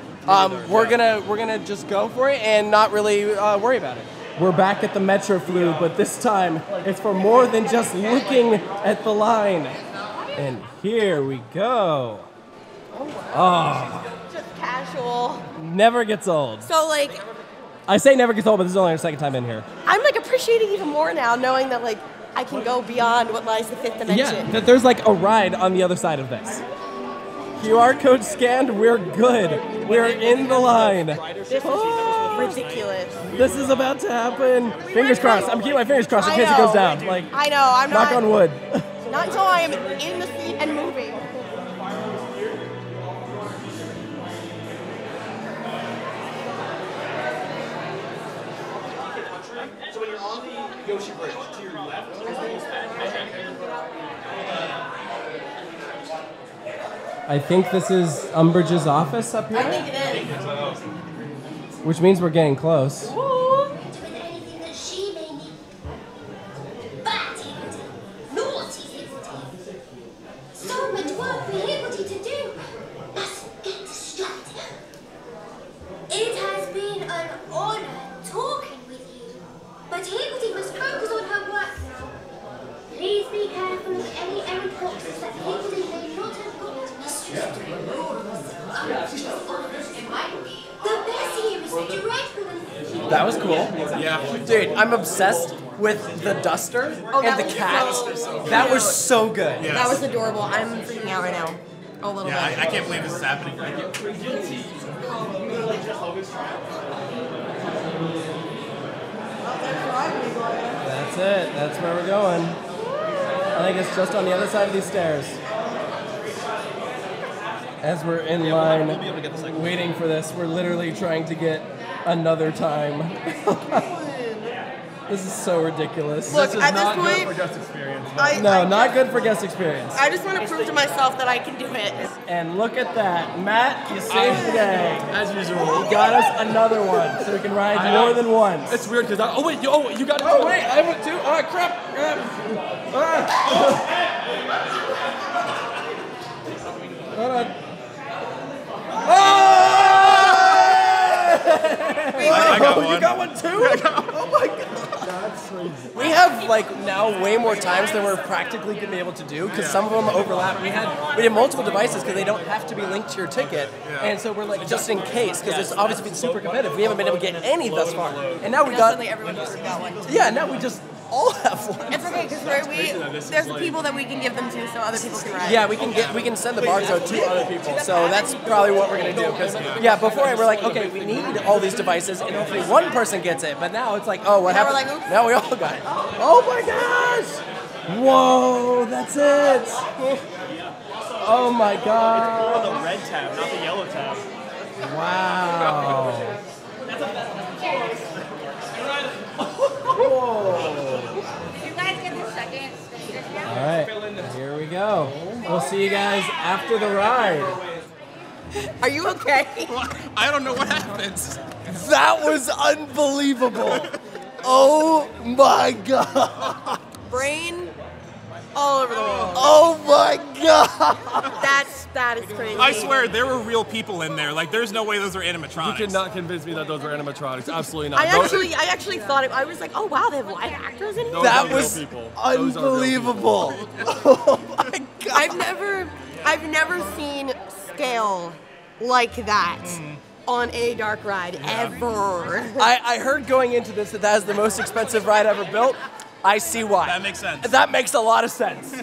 we're gonna just go for it and not really worry about it. We're back at the Metro Flu, but this time it's for more than just looking at the line. And here we go. Oh. Just casual. Never gets old. So I say never gets old, but this is only our second time in here. I'm appreciating even more now, knowing that I can go beyond what lies the fifth dimension. Yeah, that there's a ride on the other side of this. QR code scanned, we're good. We're in the line. ridiculous. This is about to happen. Fingers crossed. I'm keeping my fingers crossed in case it goes down. Like, I know. I'm not. Knock on wood. Not until I am in the seat and moving. So when you're on the Yoshi bridge, to your left, I think this is Umbridge's office up here. I think it is. Which means we're getting close. Anything that she may need. Bad Higgledy. Naughty Higgledy. So much work for Higgledy to do. Mustn't get distracted. It has been an honor talking with you. But Higgledy must focus on her work now. Please be careful of any errant boxes that Higgledy may not have got. The best here is dreadful. That was cool. Yeah. Dude, I'm obsessed with the duster and the cat. That was so good. Yes. That was adorable. I'm freaking out right now. A little Yeah, bit. I can't believe this is happening. That's it. That's where we're going. I think it's just on the other side of these stairs. As we're in line waiting for this, we're literally trying to get another time. This is so ridiculous. Look, This is at this not good point, for guest experience. Not good for guest experience. I just want to prove to myself that I can do it. And look at that. Matt, you saved the day. As usual. You got us another one, so we can ride more than once. It's weird because you got it. Oh, wait, I went too. Oh, crap. Hold on. Oh! I got one. You got one too? Oh my god. That's crazy. We have like now way more times than we're practically going to be able to do because some of them overlap. We did multiple devices because they don't have to be linked to your ticket, and so we're like just in case because it's obviously been super competitive. We haven't been able to get any thus far, and now we got. Suddenly everyone just got one. Yeah, now we just all have one. It's okay because there's people that we can give them to so other people can ride. Yeah, we can send the barcode to other people. So that's probably what we're gonna do. Because before we're like, okay, we need all these devices, and hopefully one person gets it. But now it's like, oh, what happened? We're like, oops. Now we all got it. Oh my gosh! Whoa, that's it. Oh my god. the red tab, not the yellow tab. Wow. Whoa. You guys get the second. All right, here we go. We'll see you guys after the ride. Are you okay? I don't know what happens. That was unbelievable. Oh my god. Brain all over the wall. Oh my god. That is crazy. I swear, there were real people in there. Like, there's no way those are animatronics. You cannot convince me that those are animatronics. Absolutely not. I actually thought it. I was like, oh wow, they have live actors in here. That was unbelievable. Oh my god. I've never seen scale like that on a dark ride ever. I heard going into this that is the most expensive ride ever built. I see why. That makes sense. That makes a lot of sense.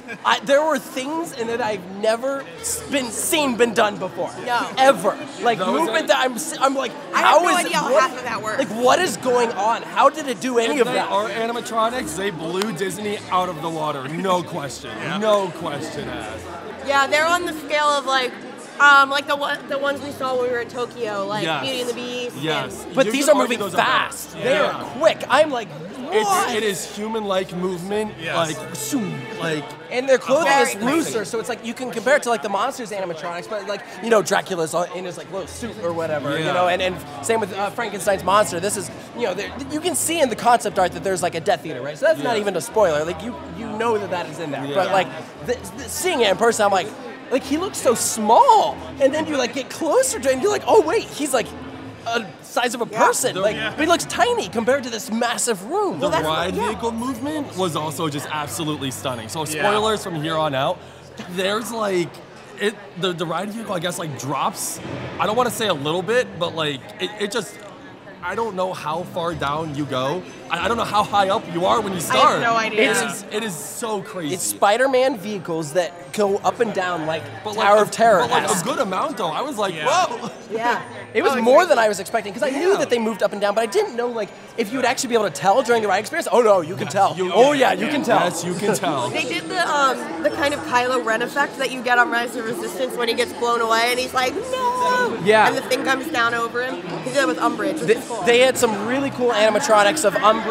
There were things in it I've never been done before. No. Ever. Like movement that I'm like, I have no idea how half of that works. Like, what is going on? How did it do any of that? If they are animatronics, they blew Disney out of the water. No question. Yeah. No question asked. Yeah, they're on the scale of like the ones we saw when we were at Tokyo, like Yes. Beauty and the Beast. Yes. But You these could are argue moving those are better. fast. They are quick. I'm like, what? It is human-like movement, Yes. like, zoom, like. And their clothing Very is looser, so it's like you can compare it to like the monsters animatronics, but like, you know, Dracula's in his like little suit or whatever, you Yeah. know, and same with Frankenstein's monster. This is, you know, you can see in the concept art that there's like a Death Eater, right? So that's not Yeah. even a spoiler. Like you know that is in there, Yeah. but like seeing it in person, I'm like he looks so small, and then you like get closer to him, and you're like, oh wait, he's like a size of a person, but he looks tiny compared to this massive room. The ride vehicle movement was also just absolutely stunning. So spoilers from here on out. There's like the ride vehicle, I guess, like drops. I don't want to say a little bit, but like it just I don't know how far down you go. I don't know how high up you are when you start. I have no idea. It is so crazy. It's Spider-Man vehicles that go up and down like But Tower of Terror. But like a good amount though. I was like, whoa. Yeah. It was more than I was expecting because I knew that they moved up and down, but I didn't know like if you would actually be able to tell during the ride experience. Oh no, you can tell. You can tell. Yes, you can tell. They did the kind of Kylo Ren effect that you get on Rise of Resistance when he gets blown away and he's like, no! Yeah. And the thing comes down over him. He did it with Umbridge, which is cool. They had some really cool animatronics of Umbridge.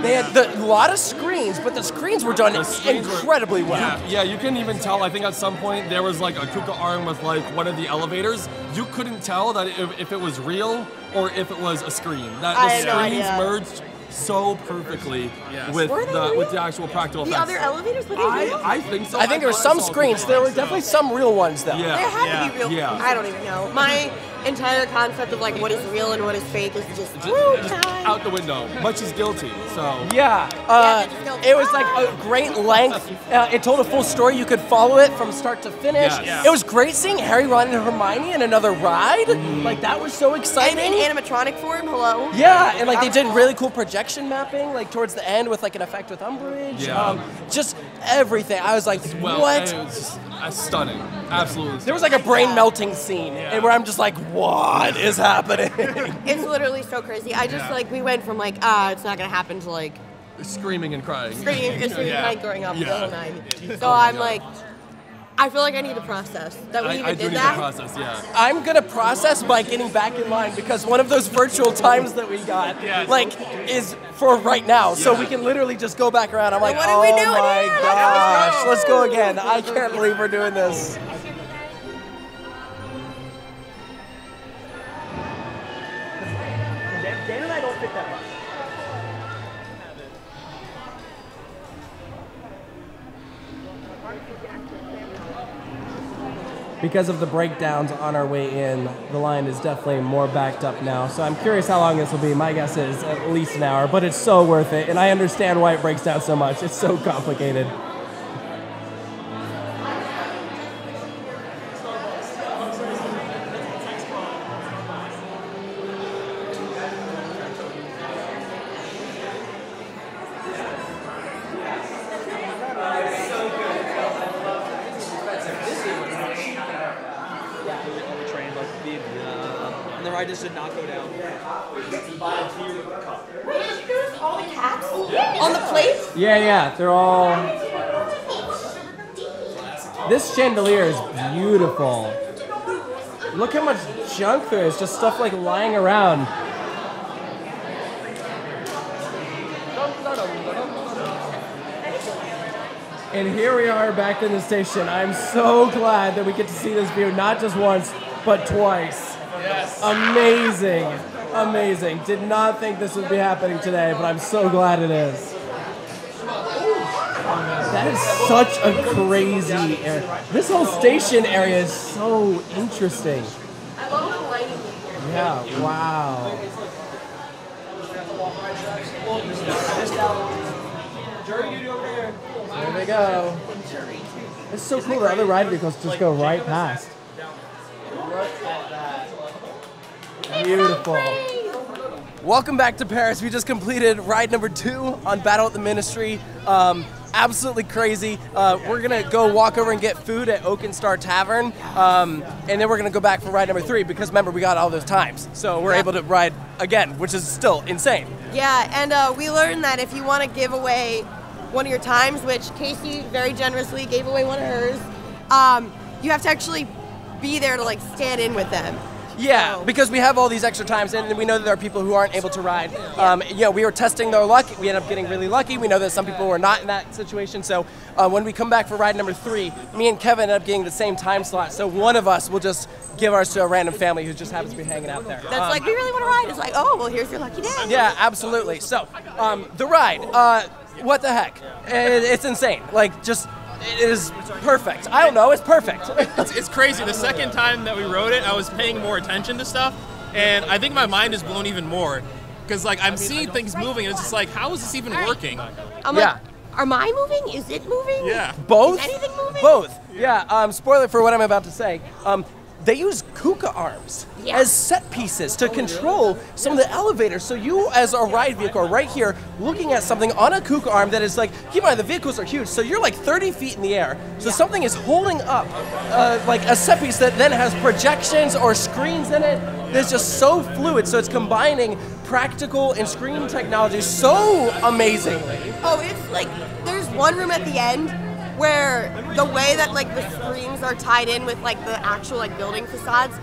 They had a lot of screens, but the screens were done incredibly well. Yeah, you can even tell. I think at some point there was like a Kuka arm with like one of the elevators. You couldn't tell that if it was real or if it was a screen. That the screens merged so perfectly with the actual practical effects. The other elevators, were they real? I think so. I think there were some screens. There were definitely some real ones though. Yeah. There had to be real. Yeah. I don't even know. My entire concept of like what is real and what is fake is just out the window. Much is guilty. So it was like a great length. It told a full story. You could follow it from start to finish. Yes. It was great seeing Harry, Ron, and Hermione in another ride. Like that was so exciting. And in animatronic form, hello. Yeah, and like they did really cool projection mapping, like towards the end with like an effect with Umbridge. Yeah. Just everything. I was like, what? It was just, stunning. Absolutely. There was like a brain melting scene, and where I'm just like, what is happening? It's literally so crazy. I just like we went from like it's not gonna happen to like screaming and crying. Screaming and crying growing up the whole night. So I'm like, I feel like I need to process that we even did that. I do need to process, yeah. I'm gonna process by getting back in line because one of those virtual times that we got, like, is for right now. So we can literally just go back around. I'm like, what are we doing my here? gosh, let's go again. I can't believe we're doing this. Dan and I don't fit that much. Because of the breakdowns on our way in, the line is definitely more backed up now. So I'm curious how long this will be. My guess is at least an hour, but it's so worth it. And I understand why it breaks down so much. It's so complicated. And the ride just did not go down. There's all the cats on the plate. Yeah, they're all... This chandelier is beautiful. Look how much junk there is, just stuff like lying around. And here we are back in the station. I'm so glad that we get to see this view, not just once, but twice. Yes. Amazing. Amazing. Did not think this would be happening today, but I'm so glad it is. That is such a crazy area. This whole station area is so interesting. I love the lighting here. Yeah, wow. There they go. It's so cool. The other ride vehicles just go right past. Beautiful. Welcome back to Paris. We just completed ride number 2 on Battle at the Ministry. Absolutely crazy. We're gonna go walk over and get food at Oak and Star Tavern, and then we're gonna go back for ride number 3 because remember we got all those times, so we're able to ride again, which is still insane. Yeah, and we learned that if you want to give away one of your times, which Casey very generously gave away one of hers, you have to actually be there to like stand in with them. Yeah, because we have all these extra times, and we know that there are people who aren't able to ride. We were testing their luck. We ended up getting really lucky. We know that some people were not in that situation. So when we come back for ride number 3, me and Kevin ended up getting the same time slot. So one of us will just give ours to a random family who just happens to be hanging out there. That's like, we really want to ride. It's like, oh, well, here's your lucky day. Yeah, absolutely. So the ride, what the heck? It's insane. Like, just... It is perfect. I don't know, it's perfect. It's crazy. The second time that we rode it, I was paying more attention to stuff, and I think my mind is blown even more. Because like I'm seeing things moving, and it's just like, how is this even working? I'm like, am I moving? Is it moving? Yeah. Both? Is anything moving? Both. Yeah, spoiler for what I'm about to say. they use kuka arms as set pieces to control some of the elevators. So you, as a ride vehicle, are right here looking at something on a kuka arm that is like, keep in mind, the vehicles are huge, so you're like 30 feet in the air. So something is holding up like a set piece that then has projections or screens in it. That's just so fluid. So it's combining practical and screen technology so amazingly. Oh, it's like, there's one room at the end where the way that like the screens are tied in with like the actual like building facades,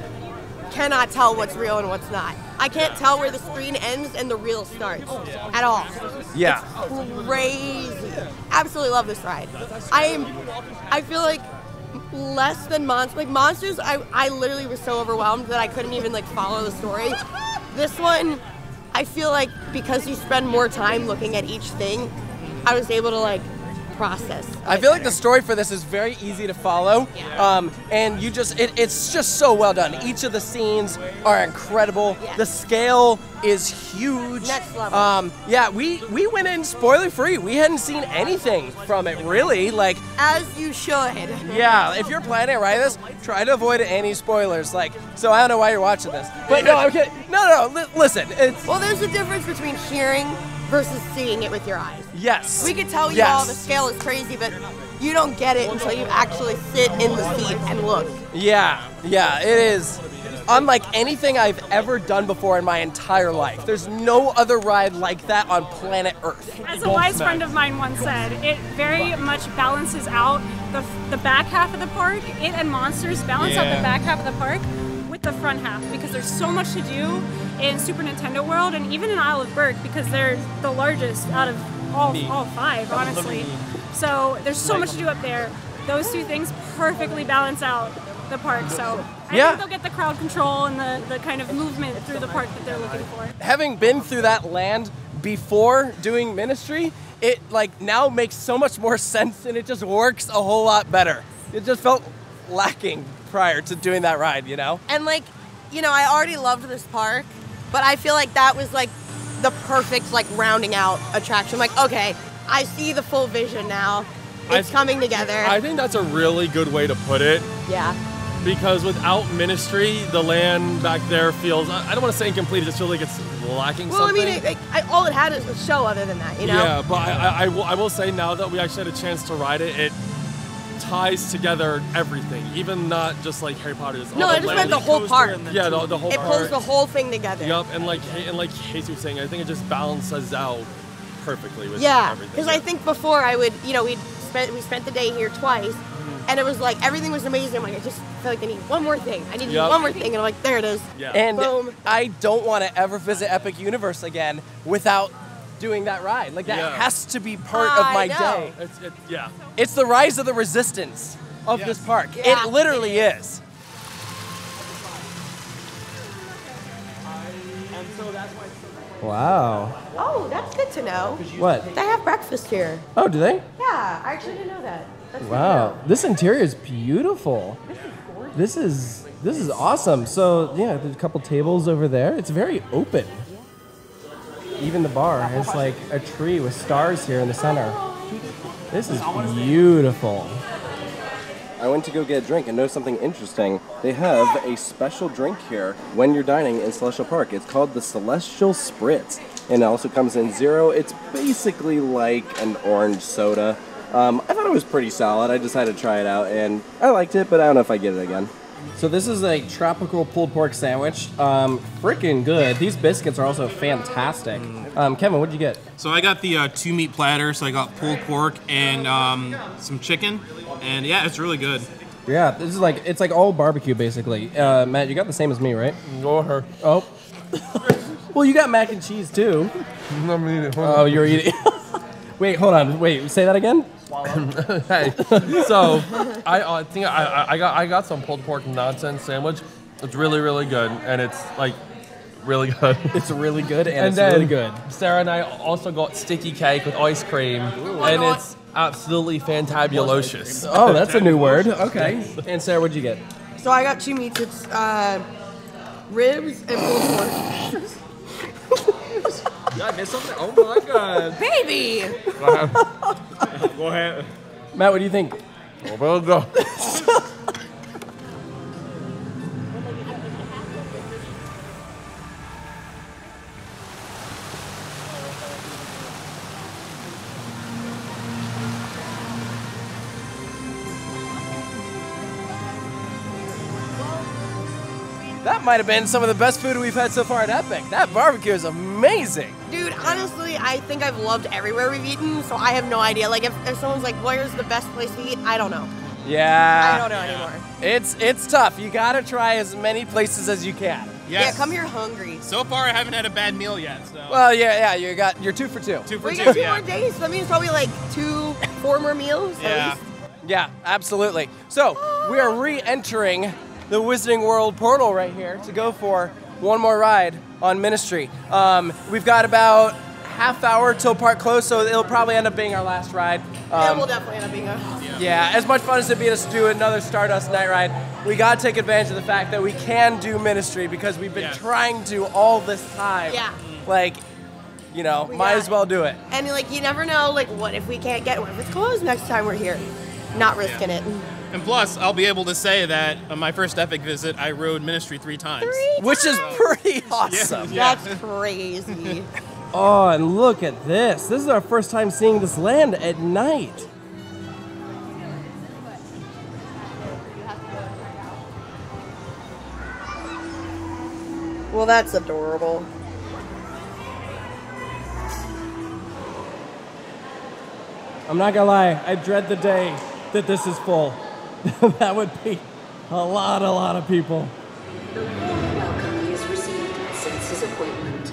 cannot tell what's real and what's not. I can't tell where the screen ends and the real starts at all. Yeah. It's crazy. Absolutely love this ride. I feel like less than Monsters. Like Monsters, I literally was so overwhelmed that I couldn't even like follow the story. This one, I feel like because you spend more time looking at each thing, I was able to like process. I feel like the story for this is very easy to follow, and you just it's just so well done. Each of the scenes are incredible. The scale is huge. Next level. Yeah, we went in spoiler free. We hadn't seen anything from it really. Like, as you should. Yeah, if you're planning to ride this, try to avoid any spoilers. Like, so I don't know why you're watching this, but no, I'm kidding. No, listen. It's well, there's a difference between hearing versus seeing it with your eyes. Yes. We could tell you all the scale is crazy, but you don't get it until you actually sit in the seat and look. Yeah, it is unlike anything I've ever done before in my entire life. There's no other ride like that on planet Earth. As a wise friend of mine once said, it very much balances out the back half of the park. It and Monsters balance out the back half of the park with the front half, because there's so much to do in Super Nintendo World and even in Isle of Berk, because they're the largest out of all five, honestly. So there's so much to do up there. Those two things perfectly balance out the park. So I think they'll get the crowd control and the kind of movement through the park that they're looking for. Having been through that land before doing Ministry, it like now makes so much more sense and it just works a whole lot better. It just felt lacking prior to doing that ride, you know? And like, you know, I already loved this park, but I feel like that was like the perfect like rounding out attraction. Like, okay, I see the full vision now. It's coming together. I think that's a really good way to put it. Yeah. Because without Ministry, the land back there feels, I don't want to say incomplete, it just feels like it's lacking something. Well, I mean, all it had is a show other than that, you know? Yeah, but I will say now that we actually had a chance to ride it, it ties together everything, even not just like Harry Potter. No, I just meant the whole park. Yeah, the whole park. It pulls the whole thing together. Yup, and like Casey was saying, I think it just balances out perfectly with everything. Because I think before I would, you know, we spent the day here twice, and it was like everything was amazing. I'm like, I just feel like I need one more thing. I need to do one more thing, and I'm like, there it is. Yeah. And boom. I don't want to ever visit Epic Universe again without doing that ride. Like that has to be part of my day. It's the rise of the resistance of this park. Yeah, it literally is. Wow. Oh, that's good to know. What? They have breakfast here. Oh, do they? Yeah, I actually didn't know that. That's Wow. This interior is beautiful. This is awesome. So yeah, there's a couple tables over there. It's very open. Even the bar has like a tree with stars here in the center. This is beautiful. I went to go get a drink and noticed something interesting. They have a special drink here when you're dining in Celestial Park. It's called the Celestial Spritz, and it also comes in zero. It's basically like an orange soda. I thought it was pretty solid. I decided to try it out, and I liked it, but I don't know if I get it again. So this is a tropical pulled pork sandwich. Freaking good. These biscuits are also fantastic. Kevin, what'd you get? So I got the 2 meat platter. So I got pulled pork and some chicken, and yeah, it's really good. Yeah, this is like it's like all barbecue basically. Matt, you got the same as me, right? Go her. Oh. Well, you got mac and cheese too. I'm eating. Oh, you're eating. Wait, hold on. Wait, say that again. Hey, so I think I got some pulled pork nonsense sandwich. It's really good, and it's like really good. It's really good, and it's then really good. Sarah and I also got sticky cake with ice cream, and it's absolutely fantabulocious. Oh, that's a new word. Okay. And Sarah, what'd you get? So I got 2 meats. It's ribs and pulled pork. Did I miss something? Oh my god. Baby! Go ahead. Matt, what do you think? Well, go. that might have been some of the best food we've had so far at Epic. That barbecue is amazing. Dude, honestly, I think I've loved everywhere we've eaten, so I have no idea. Like, if someone's like, where's the best place to eat? I don't know. Yeah. I don't know anymore. It's tough. You gotta try as many plates as you can. Yes. Yeah, come here hungry. So far, I haven't had a bad meal yet. So. Well, yeah, you're 2 for 2. 2 for We 2. got 2 yeah. more days, so that means probably like 4 more meals. at Yeah. least. Yeah, absolutely. So we are re-entering the Wizarding World portal right here to go for one more ride on Ministry. We've got about half hour till park close, so it'll probably end up being our last ride. It will definitely end up being a... Yeah, as much fun as it'd be to do another Stardust night ride, we gotta take advantage of the fact that we can do Ministry because we've been trying to all this time. Yeah. Like, you know, might as well do it. And like, you never know, like, what if we can't get, what if it's closed next time we're here? Not risking it. And plus, I'll be able to say that on my first Epic visit, I rode Ministry 3 times. Which is pretty awesome. Yeah. That's crazy. Oh, and look at this. This is our first time seeing this land at night. Well, that's adorable. I'm not gonna lie, I dread the day that this is full. That would be a lot of people. The warm welcome he has received since his appointment.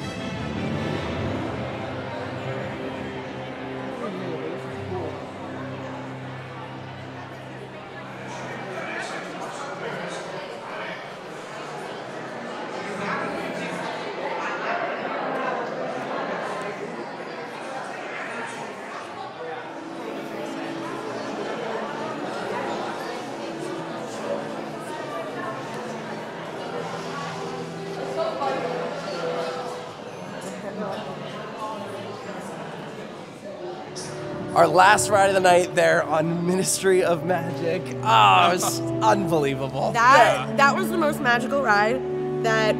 Our last ride of the night there on Ministry of Magic. Oh, it was unbelievable. That was the most magical ride that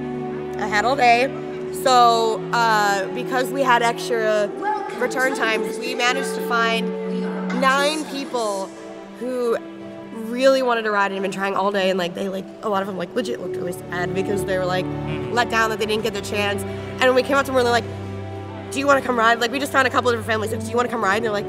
I had all day. So, because we had extra return times, we managed to find 9 people who really wanted to ride and had been trying all day, and like a lot of them like legit looked really sad because they were like let down that they didn't get the chance. And when we came up to them, they're like, "Do you want to come ride?" Like, we just found a couple of different families. Like, "Do you want to come ride?" And they're like,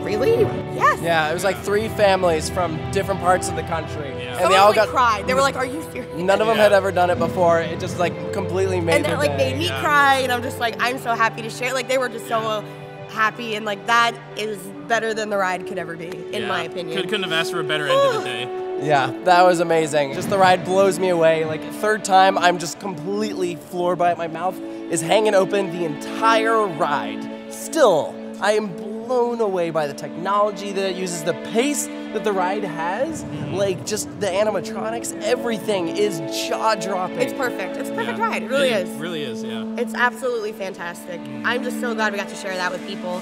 "Really?" Yes. Yeah, it was like 3 families from different parts of the country, and Some they of all them, got cried. They were like, "Are you serious?" None of them had ever done it before. It just like completely made And their that like day. made me cry, and I'm just like, I'm so happy to share. Like, they were just so happy, and like that is better than the ride could ever be, in my opinion. Couldn't have asked for a better end to the day. Yeah, that was amazing. Just the ride blows me away. Like, 3rd time, I'm just completely floored by it. My mouth is hanging open the entire ride. Still, I am blown away by the technology that it uses, the pace that the ride has, like just the animatronics, everything is jaw-dropping. It's perfect. It's a perfect ride. It really is. It really is, yeah. It's absolutely fantastic. I'm just so glad we got to share that with people.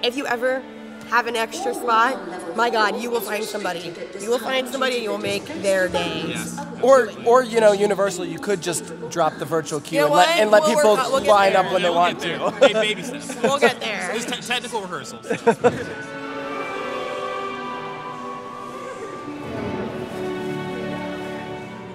If you ever have an extra spot, my God, you will find somebody. You will find somebody and you will make their day. Yeah. Or you know, Universal, you could just drop the virtual queue You know and let what? people We'll get line there. up when they We'll want get to. there. Baby steps. We'll get there. It's technical rehearsals.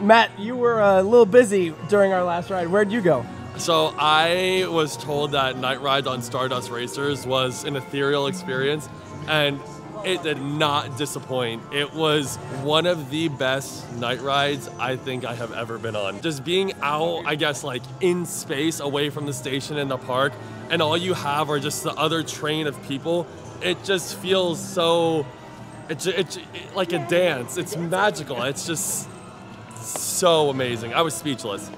Matt, you were a little busy during our last ride. Where'd you go? So I was told that night ride on Stardust Racers was an ethereal experience, and it did not disappoint. It was one of the best night rides I think I have ever been on. Just being out, I guess, like in space, away from the station in the park, and all you have are just the other train of people. It just feels so, it's like a dance. It's magical. It's just so amazing. I was speechless.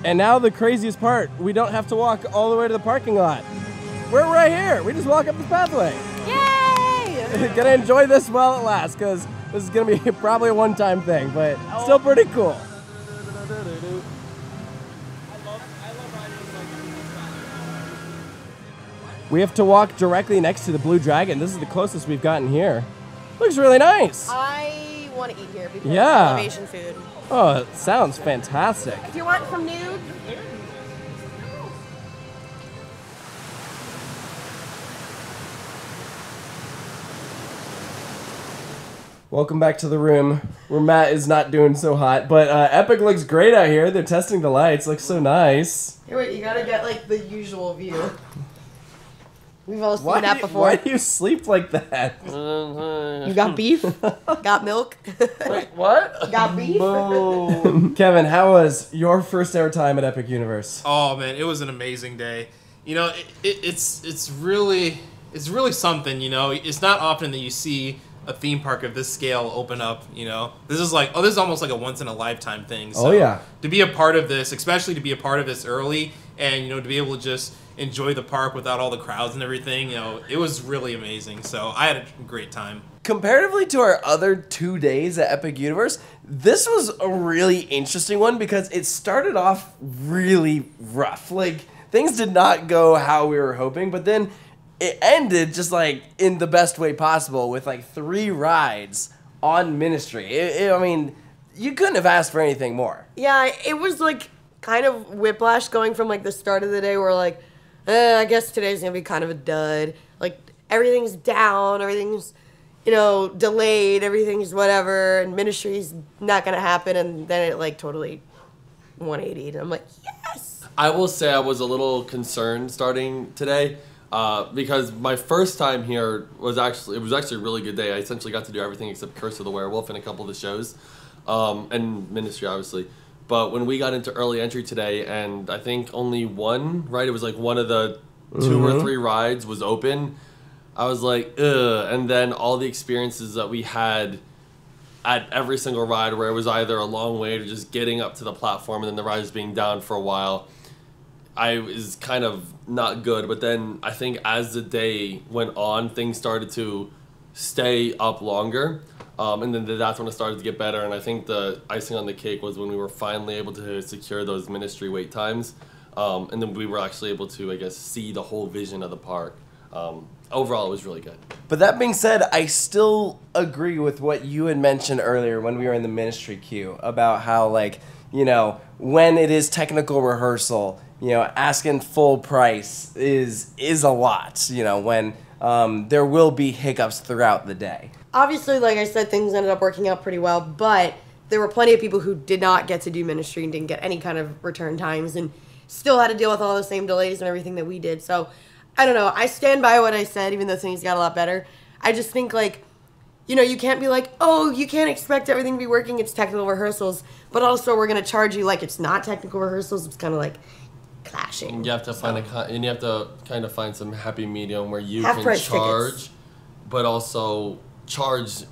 And now the craziest part, we don't have to walk all the way to the parking lot. We're right here. We just walk up this pathway. Yay! Gonna enjoy this while it lasts, because this is gonna be probably a one-time thing, but still pretty cool. We have to walk directly next to the Blue Dragon. This is the closest we've gotten here. Looks really nice. I want to eat here because Yeah. elevation food. Oh, it sounds fantastic. Do you want some nude? Welcome back to the room where Matt is not doing so hot, but Epic looks great out here. They're testing the lights. Looks so nice. Here, wait, you gotta get like the usual view. We've all seen that before. Why do you sleep like that? You got beef? Got milk? Wait, what? Got beef? Kevin, how was your first ever time at Epic Universe? Oh man, it was an amazing day. You know, it's really something. You know, it's not often that you see a theme park of this scale open up. You know, this is almost like a once in a lifetime thing. So Oh yeah. To be a part of this, especially to be a part of this early, and you know, to be able to just enjoy the park without all the crowds and everything, you know, it was really amazing. So I had a great time. Comparatively to our other 2 days at Epic Universe, this was a really interesting one because it started off really rough. Like, things did not go how we were hoping, but then it ended just like in the best way possible with like 3 rides on Ministry. I mean, you couldn't have asked for anything more. Yeah, it was like kind of whiplash going from like the start of the day where like, I guess today's gonna be kind of a dud. Like, everything's down, everything's, you know, delayed, everything's whatever, and Ministry's not gonna happen, and then it like totally 180'd. And I'm like, yes! I will say I was a little concerned starting today because my first time here was actually a really good day. I essentially got to do everything except Curse of the Werewolf and a couple of the shows, and Ministry obviously. But when we got into early entry today, and I think only one, right? It was like one of the 2 or 3 rides was open. I was like, ugh. And then all the experiences that we had at every single ride where it was either a long wait or just getting up to the platform and then the ride is being down for a while, I was kind of not good. But then I think as the day went on, things started to stay up longer. And then that's when it started to get better, and I think the icing on the cake was when we were finally able to secure those Ministry wait times, and then we were actually able to, I guess, see the whole vision of the park. Overall, it was really good. But that being said, I still agree with what you had mentioned earlier when we were in the Ministry queue about how, like, you know, when it is technical rehearsal, you know, asking full price is a lot, you know, when there will be hiccups throughout the day. Obviously, like I said, things ended up working out pretty well, but there were plenty of people who did not get to do Ministry and didn't get any kind of return times and still had to deal with all the same delays and everything that we did. So, I don't know. I stand by what I said, even though things got a lot better. I just think, like, you know, you can't be like, oh, you can't expect everything to be working. It's technical rehearsals. But also, we're going to charge you like it's not technical rehearsals. It's kind of like clashing. You have to kind of find some happy medium where you Half can price charge, tickets. but also charge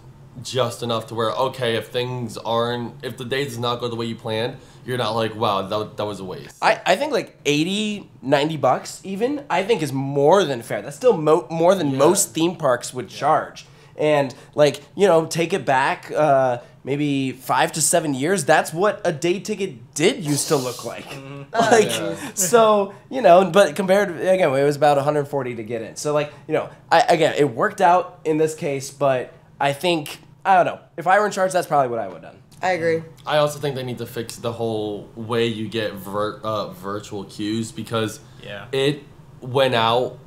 just enough to where, okay, if the day does not go the way you planned, you're not like, wow, that was a waste. I think like 80, 90 bucks even, I think is more than fair. That's still more than most theme parks would charge. And like, you know, take it back maybe 5 to 7 years, that's what a day ticket did used to look like. So, you know, but compared to, again, it was about 140 to get in. So like, you know, again, it worked out in this case, but I think, I don't know, if I were in charge, that's probably what I would have done. I agree. I also think they need to fix the whole way you get virtual queues because it went out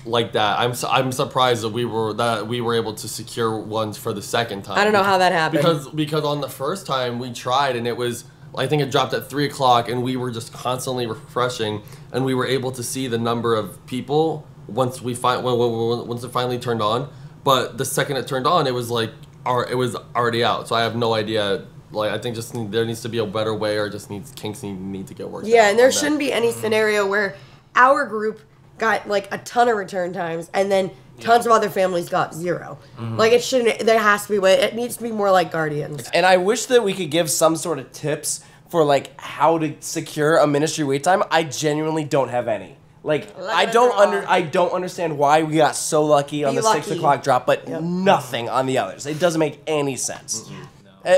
like that. I'm surprised that we were able to secure ones for the second time. I don't know how that happened. Because on the first time we tried and it was, I think it dropped at 3 o'clock and we were just constantly refreshing and we were able to see the number of people once it finally turned on. But the second it turned on, it was like it was already out. So I have no idea. Like, I think there needs to be a better way, or kinks need to get worked out. Yeah, and there shouldn't be any scenario where our group got like a ton of return times and then tons of other families got 0. Like, it shouldn't. There has to be way. It needs to be more like Guardians. And I wish that we could give some sort of tips for like how to secure a Ministry wait time. I genuinely don't have any. Like, I don't understand why we got so lucky on the 6 o'clock drop, but nothing on the others. It doesn't make any sense.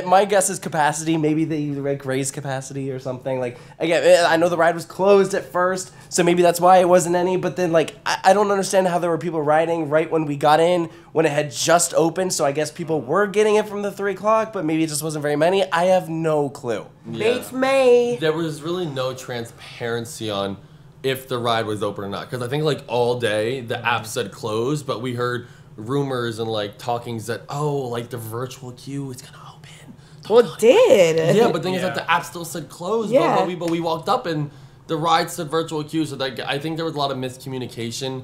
My guess is capacity. Maybe they like raised capacity or something. Like again, I know the ride was closed at first, so maybe that's why it wasn't any. But then like I don't understand how there were people riding right when we got in when it had just opened. So I guess people were getting it from the 3 o'clock, but maybe it just wasn't very many. I have no clue. It's May. There was really no transparency on if the ride was open or not, because I think like all day the app said closed, but we heard rumors and like talkings that like the virtual queue is gonna open. Well, it did. Yeah, but the thing is that the app still said closed. Yeah. But we walked up and the ride said virtual queue, so like I think there was a lot of miscommunication.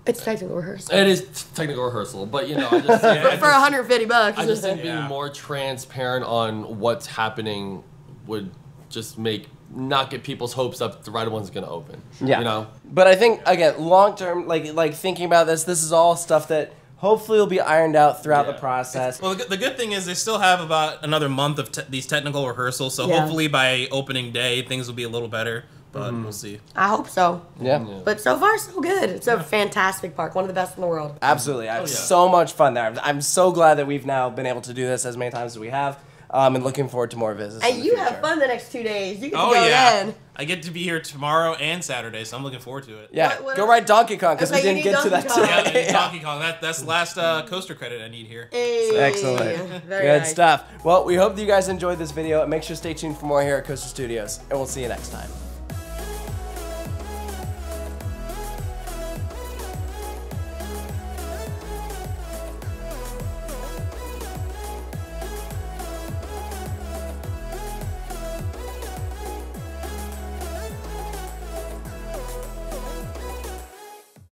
It's technical rehearsal. It is technical rehearsal, but you know, I just for $150. I just think being more transparent on what's happening would just not get people's hopes up that the ride wasn't going to open. Yeah. You know? But I think again, long term, like thinking about this is all stuff that hopefully will be ironed out throughout the process. Well, the good thing is they still have about another month of these technical rehearsals, so hopefully by opening day things will be a little better. But we'll see. I hope so. Yeah. But so far, so good. It's a fantastic park. One of the best in the world. Absolutely. I have so much fun there. I'm so glad that we've now been able to do this as many times as we have. And looking forward to more visits. And you have fun the next 2 days. You get to Oh go yeah. again. I get to be here tomorrow and Saturday, so I'm looking forward to it. Yeah, go ride Donkey Kong, because we didn't get to that today. Yeah, Donkey Kong. That's the last coaster credit I need here. Hey. Excellent. Very Good nice. stuff. Well, we hope that you guys enjoyed this video. Make sure to stay tuned for more here at Coaster Studios, and we'll see you next time.